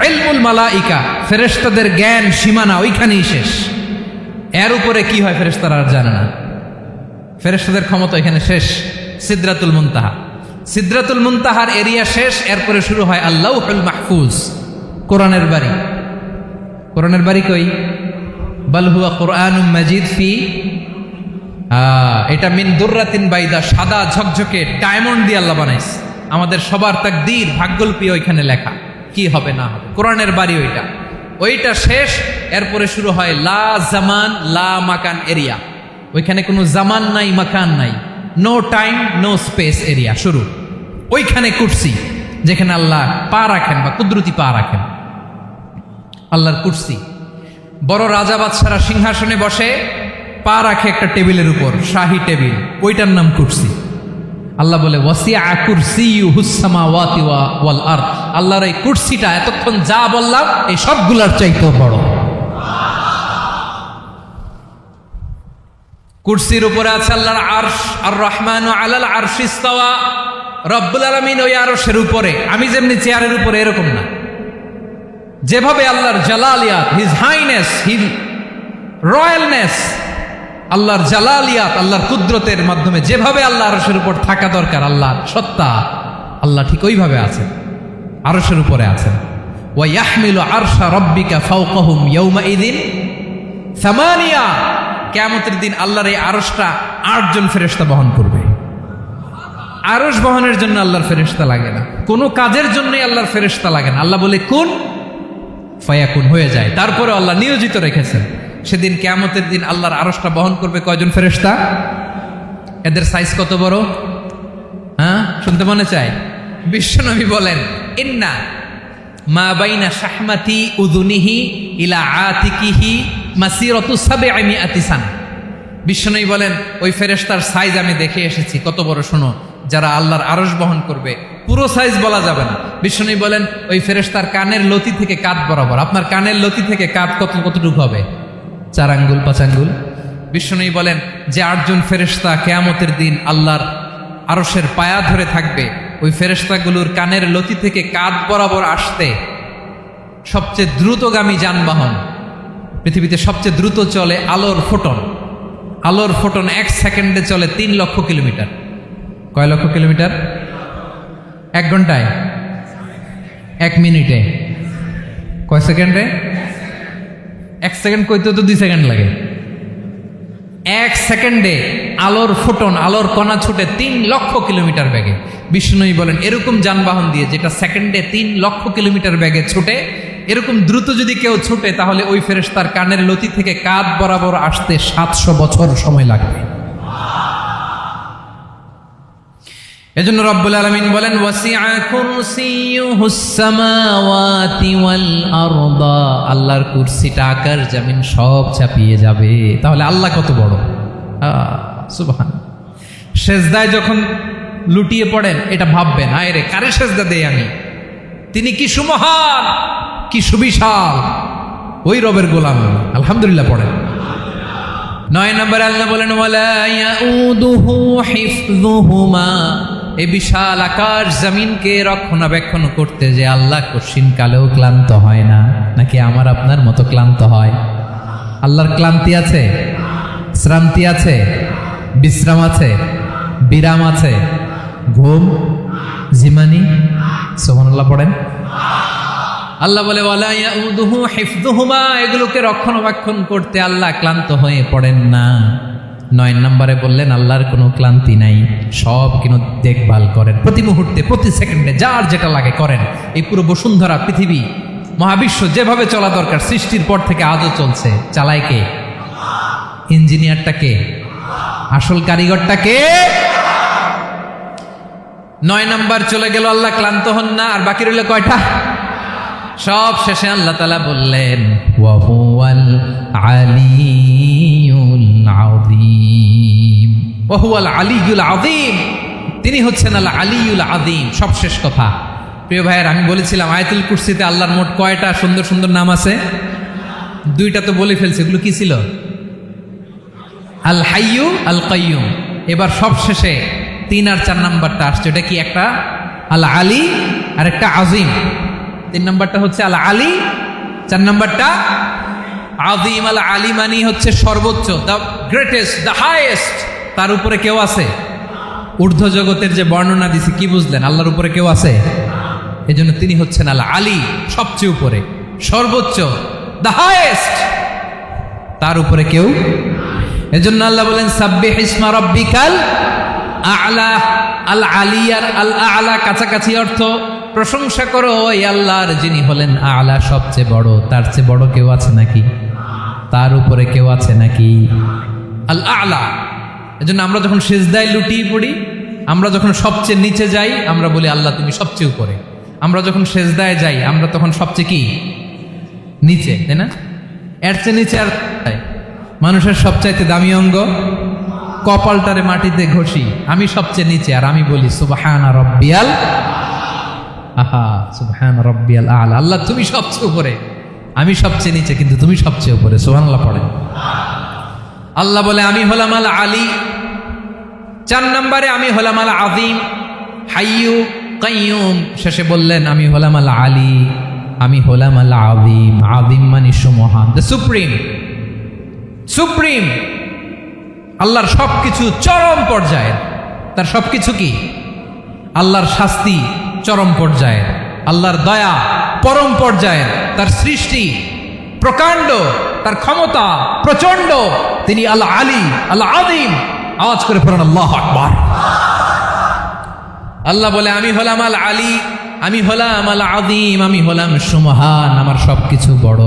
ইলমুল মালাইকা, ফেরেশতাদের জ্ঞান সীমানা ওইখানেই শেষ। এর উপরে কি হয় ফেরেশতারা আর জানে না। ফেরেশতাদের ক্ষমতা এখানে শেষ। সিদরাতুল মুনতাহা, সিদরাতুল মুনতাহার এরিয়া শেষ। এরপরে শুরু হয় আল্লাহুল মাহফুজ, কোরআনের বাড়ি। কোরআনের বাড়ি কই? বাল হুয়া কুরআনুম মাজিদ ফি, এটা মিন দুররাতিন বাইদা, সাদা ঝকঝকে ডায়মন্ড দিয়ে আল্লাহ বানাইছে। আমাদের সবার তাকদীর, ভাগ্যলিপি ওইখানে লেখা, কি হবে না হবে। কোরআনের বাড়ি ওইটা। ওইটা শেষ। এরপরে শুরু হয় লা জামান লা মাকান এরিয়া। ওইখানে কোনো জামান নাই, মাকান নাই, no time no space area শুরু। ওইখানে কুরসি, যেখানে আল্লাহ পা রাখেন বা কুদরতি পা রাখেন, আল্লাহর কুরসি। বড় রাজা বাদশারা সিংহাসনে বসে, পা রাখে একটা টেবিলের উপর, শাহী টেবিল, ওইটার নাম কুরসি। আল্লাহ বলে ওয়াসিআ কুরসিয়ুহুস সামাওয়াতি ওয়াল আরদ। আল্লাহর এই কুরসিটা এতক্ষণ যা বললাম এই সবগুলোর চাইতেও বড়। কুরসির উপরে আছে আল্লাহর আরশ। আর রহমানু আলাল আরশি ইস্তাওয়া। রব্বুল আলামিন ওই আরশের উপরে। আমি যেমনি চেয়ারের উপরে এরকম না। যেভাবে আল্লাহর জালালিয়াত, হিজ হাইনেস, হিজ রয়্যালনেস, আল্লাহর জালালিয়াত, আল্লাহর কুদরতের মাধ্যমে যেভাবে আল্লাহ আরশের উপর থাকা দরকার, আল্লাহর সত্তা, আল্লাহ ঠিক ওইভাবে আছেন, আরশের উপরে আছেন। ওয়া ইয়াহমিলু আরশা রাব্বিকা ফাওকাহুম ইয়াওমাইযিন সামানিয়া। কিয়ামতের দিন আল্লাহর এই আরশটা 8 জন ফেরেশতা বহন করবে। আরশ বহনের জন্য আল্লাহর ফেরেশতা লাগে না, কোনো কাজের জন্যই আল্লাহর ফেরেশতা লাগে না। আল্লাহ বলে কুন ফায়াকুন, হয়ে যায়। তারপরে আল্লাহ নিয়োজিত রেখেছেন। সেদিন কিয়ামতের দিন আল্লাহর আরশটা বহন করবে কয়জন ফেরেশতা? এদের সাইজ কত বড়? হ্যাঁ, শুনতে মনে চায়? বিশ্বনবী বলেন, ইন্না মা বাইনা শাহমাতি উযুনিহি ইলা আতিকিহি মাসিরাতু 700 সানা। বিশ্বনবী বলেন, ওই ফেরেশতার সাইজ আমি দেখে এসেছি। কত বড় শোনো, যারা আল্লাহর আরশ বহন করবে, পুরো সাইজ বলা যাবে না। বিশ্বনবী বলেন, ওই ফেরেশতার কানের লতি থেকে কাঁধ বরাবর। আপনার কানের লতি থেকে কাঁধ কতটুকু হবে? 4 আঙ্গুল 5 আঙ্গুল। বিশ্বনবী বলেন যে 8 জন ফেরেশতা কিয়ামতের দিন আল্লাহর আরশের পায়া ধরে থাকবে, ওই ফেরেশতাগুলোর কানের লতি থেকে কাঁধ বরাবর আসতে সবচেয়ে দ্রুতগামী যানবাহন, পৃথিবীতে সবচেয়ে দ্রুত চলে আলোর ফোটন। আলোর ফোটন 1 সেকেন্ডে চলে 3 লক্ষ কিলোমিটার। কয় লক্ষ কিলোমিটার? 1 ঘন্টায়? 1 মিনিটে? কয় সেকেন্ডে? 1 সেকেন্ড কইতে তো 2 সেকেন্ড লাগে। 1 সেকেন্ডে আলোর ফোটন, আলোর কণা ছুটে 3 লক্ষ কিলোমিটার বেগে। বিষ্ণুই বলেন, এরকম যানবাহন দিয়ে যেটা সেকেন্ডে 3 লক্ষ কিলোমিটার বেগে ছুটে, এরকম দ্রুত যদি কেউ ছুটে, তাহলে ওই ফেরেশতার কানের লতি থেকে কাঁধ বরাবর আসতে 700 বছর সময় লাগবে। এজন্য রব্বুল আলামিন বলেন, ওয়াসিআ কুরসিয়ুহুস সামাওয়াতি ওয়াল আরদা। আল্লাহর কুরসিটা আকাশ জমিন সব চাপিয়ে যাবে। তাহলে আল্লাহ কত বড়! সুবহান। সেজদায় যখন লুটিয়ে পড়েন এটা ভাববেন, আয় রে কারে সেজদা দেই আমি, তিনি কি সুমহান, কি সুবিশাল, ওই রবের গোলাম। আলহামদুলিল্লাহ পড়েন। 9 নম্বরে আল্লাহ বলেন ওয়ালা ইয়াউদুহু হিফযুহুমা, এই বিশাল আকাশ জমিনকে রক্ষণাবেক্ষণ করতে যে আল্লাহ কঠিন কালেও ক্লান্ত হয় না। নাকি আমার আপনার মতো ক্লান্ত হয়? আল্লাহর ক্লান্তি আছে, শ্রান্তি আছে, বিশ্রাম আছে, বিরাম আছে, ঘুম, জিমানি? সুবহানাল্লাহ পড়েন। আল্লাহ বলে ওয়ালা ইয়াউদুহু হিফযুহুমা, এগুলোকে রক্ষণাবেক্ষণ করতে আল্লাহ ক্লান্ত হয়ে পড়েন না। 9 নম্বরে বললেন আল্লাহর কোনো ক্লান্তি নাই, সব কিন্তু দেখভাল করেন, প্রতি মুহূর্তে প্রতি সেকেন্ডে যার যেটা লাগে করেন। এই পুরো বসুন্ধরা পৃথিবী মহাবিশ্ব যেভাবে চলা দরকার সৃষ্টির পর থেকে আজও চলছে। চালায় কে? ইঞ্জিনিয়ারটা কে? আসল কারিগরটা কে? 9 নম্বর চলে গেল, আল্লাহ ক্লান্ত হন না। আর বাকি রইল কয়টা? সব শেষে আল্লাহ তাআলা বললেন ওয়া হুয়াল আলিয়ুল আযীম, ওয়া হুয়াল আলিয়ুল আযীম, তিনি হচ্ছেন আল আলিয়ুল আযীম। সব শেষ কথা। প্রিয় ভাইয়ের, আমি বলেছিলাম আয়াতুল কুরসিতে আল্লাহর মোট কয়টা সুন্দর সুন্দর নাম আছে? 2টা তো বলে ফেলছে। এগুলো কি ছিল? আল হাইয়ু, আল কাইয়ুম। এবার সব শেষে 3 আর 4 নাম্বারটা আসছে। এটা কি? একটা আল আলী আর একটা আযীম। 3 নাম্বারটা হচ্ছে আল আলী, 4 নাম্বারটা আযীম। আল আলী মানে হচ্ছে সর্বোচ্চ, দ্য গ্রেটেস্ট, দ্য হাইয়েস্ট। তার উপরে কেউ আছে? ঊর্ধ্ব জগতের যে বর্ণনা দিছি, কি বুঝলেন? আল্লাহর উপরে কেউ আছে? এই জন্য তিনি হচ্ছেন আল আলী, সবচেয়ে উপরে, সর্বোচ্চ, দ্য হাইয়েস্ট। তার উপরে কেউ। এজন্য আল্লাহ বলেন সাব্বিহ ইসমা রাব্বিকাল আ'লা। আল আলী আর আল আ'লা কাছাকাছি অর্থ। প্রশংসা করো ওই আল্লাহর যিনি হলেন আ'লা, সবচেয়ে বড়। তার চেয়ে বড় কেউ আছে নাকি? তার উপরে কেউ আছে নাকি? আল আ'লা। এজন্য আমরা যখন সিজদায় লুটিয়ে পড়ি, আমরা যখন সবচেয়ে নিচে যাই, আমরা বলি আল্লাহ তুমি সবচেয়ে উপরে। আমরা যখন সিজদায় যাই, আমরা তখন সবচেয়ে কি? নিচে, তাই না? এর চেয়ে নিচে আর মানুষের সবচাইতে দামি অঙ্গ কপালটারে মাটিতে ঘষি, আমি সবচেয়ে নিচে, আর আমি বলি সুবহানা রাব্বিয়াল আহা, সুবহানা রাব্বিয়াল আ'লা। আল্লাহ তুমি সবচেয়ে উপরে, আমি সবচেয়ে নিচে, কিন্তু তুমি সবচেয়ে উপরে। সুবহানাল্লাহ পড়েন। আল্লাহ বলে আমি হলাম আল আলী। 4 নম্বরে আমি হলাম আল আযীম, হাইয়ু কাইয়ুম। শেষে বললেন আমি হলাম আল আলী, আমি হলাম আল আযীম। আযীম মানে সুমহান, দ্য সুপ্রিম। সুপ্রিম আল্লাহর সবকিছু চরম পর্যায়ের। তার সবকিছু কি? আল্লাহর শাস্তি চরম পর্যায়ের, আল্লাহর দয়া পরম পর্যায়ের, তার সৃষ্টি প্রকাণ্ড, তার ক্ষমতা প্রচন্ড। তিনি আল আলী, আল আযীম। আওয়াজ করে পড়েন আল্লাহু আকবার। আল্লাহ বলে আমি হলাম আল আলী, আমি হলাম আল আযীম, আমি হলাম সুমহান। আমার সবকিছু বড়,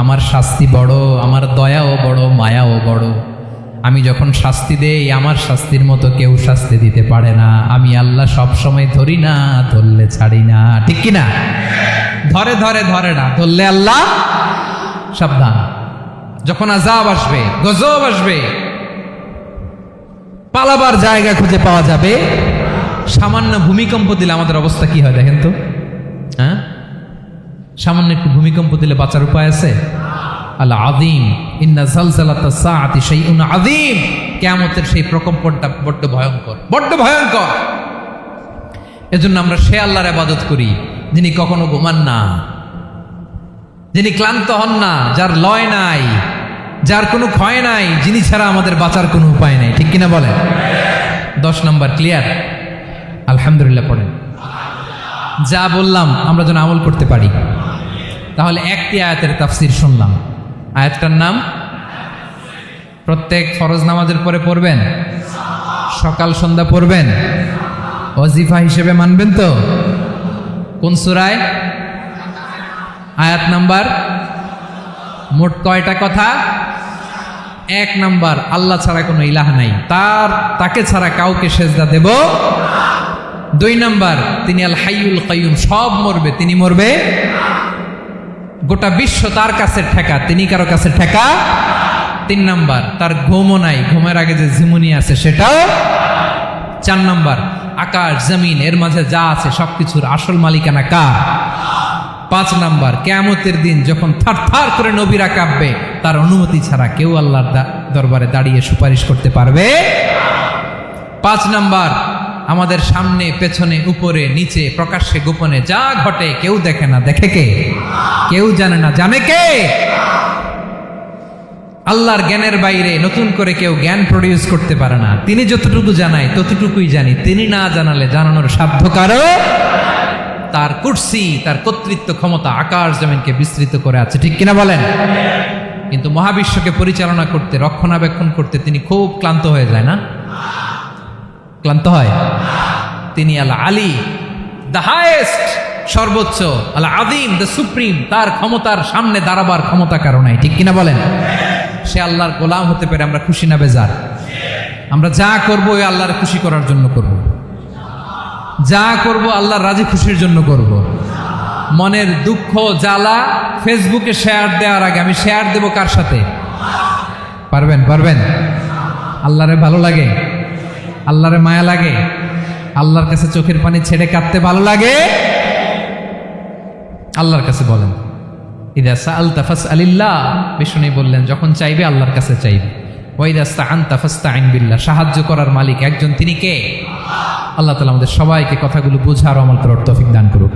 আমার শাস্তি বড়, আমার দয়াও বড়, মায়াও বড়। আমি যখন শাস্তি দেই, আমার শাস্তির মতো কেউ শাস্তি দিতে পারে না। আমি আল্লাহ সব সময় ধরি না, ধরলে ছাড়ি না। ঠিক কি না? ধরে ধরে ধরে না, ধরলে আল্লাহ সাবধান। যখন আযাব আসবে, গজব আসবে, পালাবার জায়গা খুঁজে পাওয়া যাবে। সামান্য ভূমিকম্প দিলে আমাদের অবস্থা কি হয় দেখেন তো? হ্যাঁ, সামান্য একটু ভূমিকম্প দিলে বাঁচার উপায় আছে? আল আযীম, ইন্না যালজালাতাস সাআতি শাইউন আযীম। কিয়ামতের সেই প্রকম্পনটা বড্ড ভয়ঙ্কর, বড্ড ভয়ঙ্কর। এজন্য আমরা সে আল্লাহর ইবাদত করি যিনি কখনো ঘুমান না, যিনি ক্লান্ত হন না, যার লয় নাই, যার কোনো ক্ষয় নাই, যিনি ছাড়া আমাদের বাঁচার কোনো উপায় নাই। ঠিক কিনা বলেন? 10 নম্বর ক্লিয়ার? আলহামদুলিল্লাহ পড়েন। যা বললাম আমরা যেন আমল করতে পারি। তাহলে একটি আয়াতের তাফসীর শুনলাম। আয়াতটার নাম প্রত্যেক ফরজ নামাজের পরে পড়বেন, সকাল সন্ধ্যা পড়বেন, ওয়াজিফা হিসেবে মানবেন তো? কোন সূরায়? আয়াত নাম্বার। মোট কয়টা কথা? 1 নাম্বার, আল্লাহ ছাড়া কোনো ইলাহ নাই, তাকে ছাড়া কাউকে সেজদা দেব। 2 নাম্বার, তিনি আল হাইয়ুল কাইয়ুম, সব মরবে, তিনি মরবে। গোটা বিশ্ব তার কাছে ঠেকা, তিনি কারো কাছে ঠেকা। 3 নাম্বার, তার ঘুমও নাই, ঘুমের আগে যে ঝিমুনি আছে সেটাও। 4 নাম্বার, আকাশ জমিন এর মাঝে যা আছে সবকিছুর আসল মালিকানা কার? 5 নাম্বার, কিয়ামতের দিন যখন থারথার করে নবীরা কাঁপবে, তার অনুমতি ছাড়া কেউ আল্লাহর দরবারে দাঁড়িয়ে সুপারিশ করতে পারবে। 5 নাম্বার, আমাদের সামনে পেছনে উপরে নিচে প্রকাশ্যে গোপনে যা ঘটে কেউ দেখে না, দেখে কে? কেউ জানে না, জানে কে? আল্লাহর জ্ঞানের বাইরে নতুন করে কেউ জ্ঞান প্রডিউস করতে পারে না। তিনি যতটুকু জানায় ততটুকুই জানি, তিনি না জানালে জানানোর সাধ্য কারো। তার কুরসি, তার কর্তৃত্ব ক্ষমতা আকাশ জমিনকে বিস্তৃত করে আছে, ঠিক কিনা বলেন? কিন্তু মহাবিশ্বকে পরিচালনা করতে, রক্ষণাবেক্ষণ করতে তিনি খুব ক্লান্ত হয়ে যায় না? ক্লান্ত হয়? তিনি আল আলী, দ্য হাইয়েস্ট, সর্বোচ্চ, আল আযীম, দ্য সুপ্রিম, তার ক্ষমতার সামনে দাঁড়াবার ক্ষমতা কারো নাই, ঠিক কিনা বলেন? সে আল্লাহর গোলাম হতে পেরে আমরা খুশি না বেজার? আমরা যা করব ওই আল্লাহর খুশি করার জন্য করব, যা করব আল্লাহর রাজি খুশির জন্য করব। মনের দুঃখ জ্বালা ফেসবুকে শেয়ার দেওয়ার আগে আমি শেয়ার দেব কার সাথে? পারবেন? পারবেন? আল্লাহরে ভালো লাগে, আল্লাহরে মায়া লাগে, আল্লাহর কাছে চোখের পানি ছেড়ে কাঁদতে ভালো লাগে। আল্লাহর কাছে বলেন, ইদা সাআলতা ফাসআলিল্লাহ, বিষ্ণু বললেন যখন চাইবে আল্লাহর কাছে চাইবে। ওয়া ইদা ইসতাআনতা ফাসতাঈন বিল্লাহ, সাহায্য করার মালিক একজন, তিনি কে? আল্লাহ তাআলা আমাদের সবাইকে কথাগুলো বুঝার আমল করার তৌফিক দান করুক।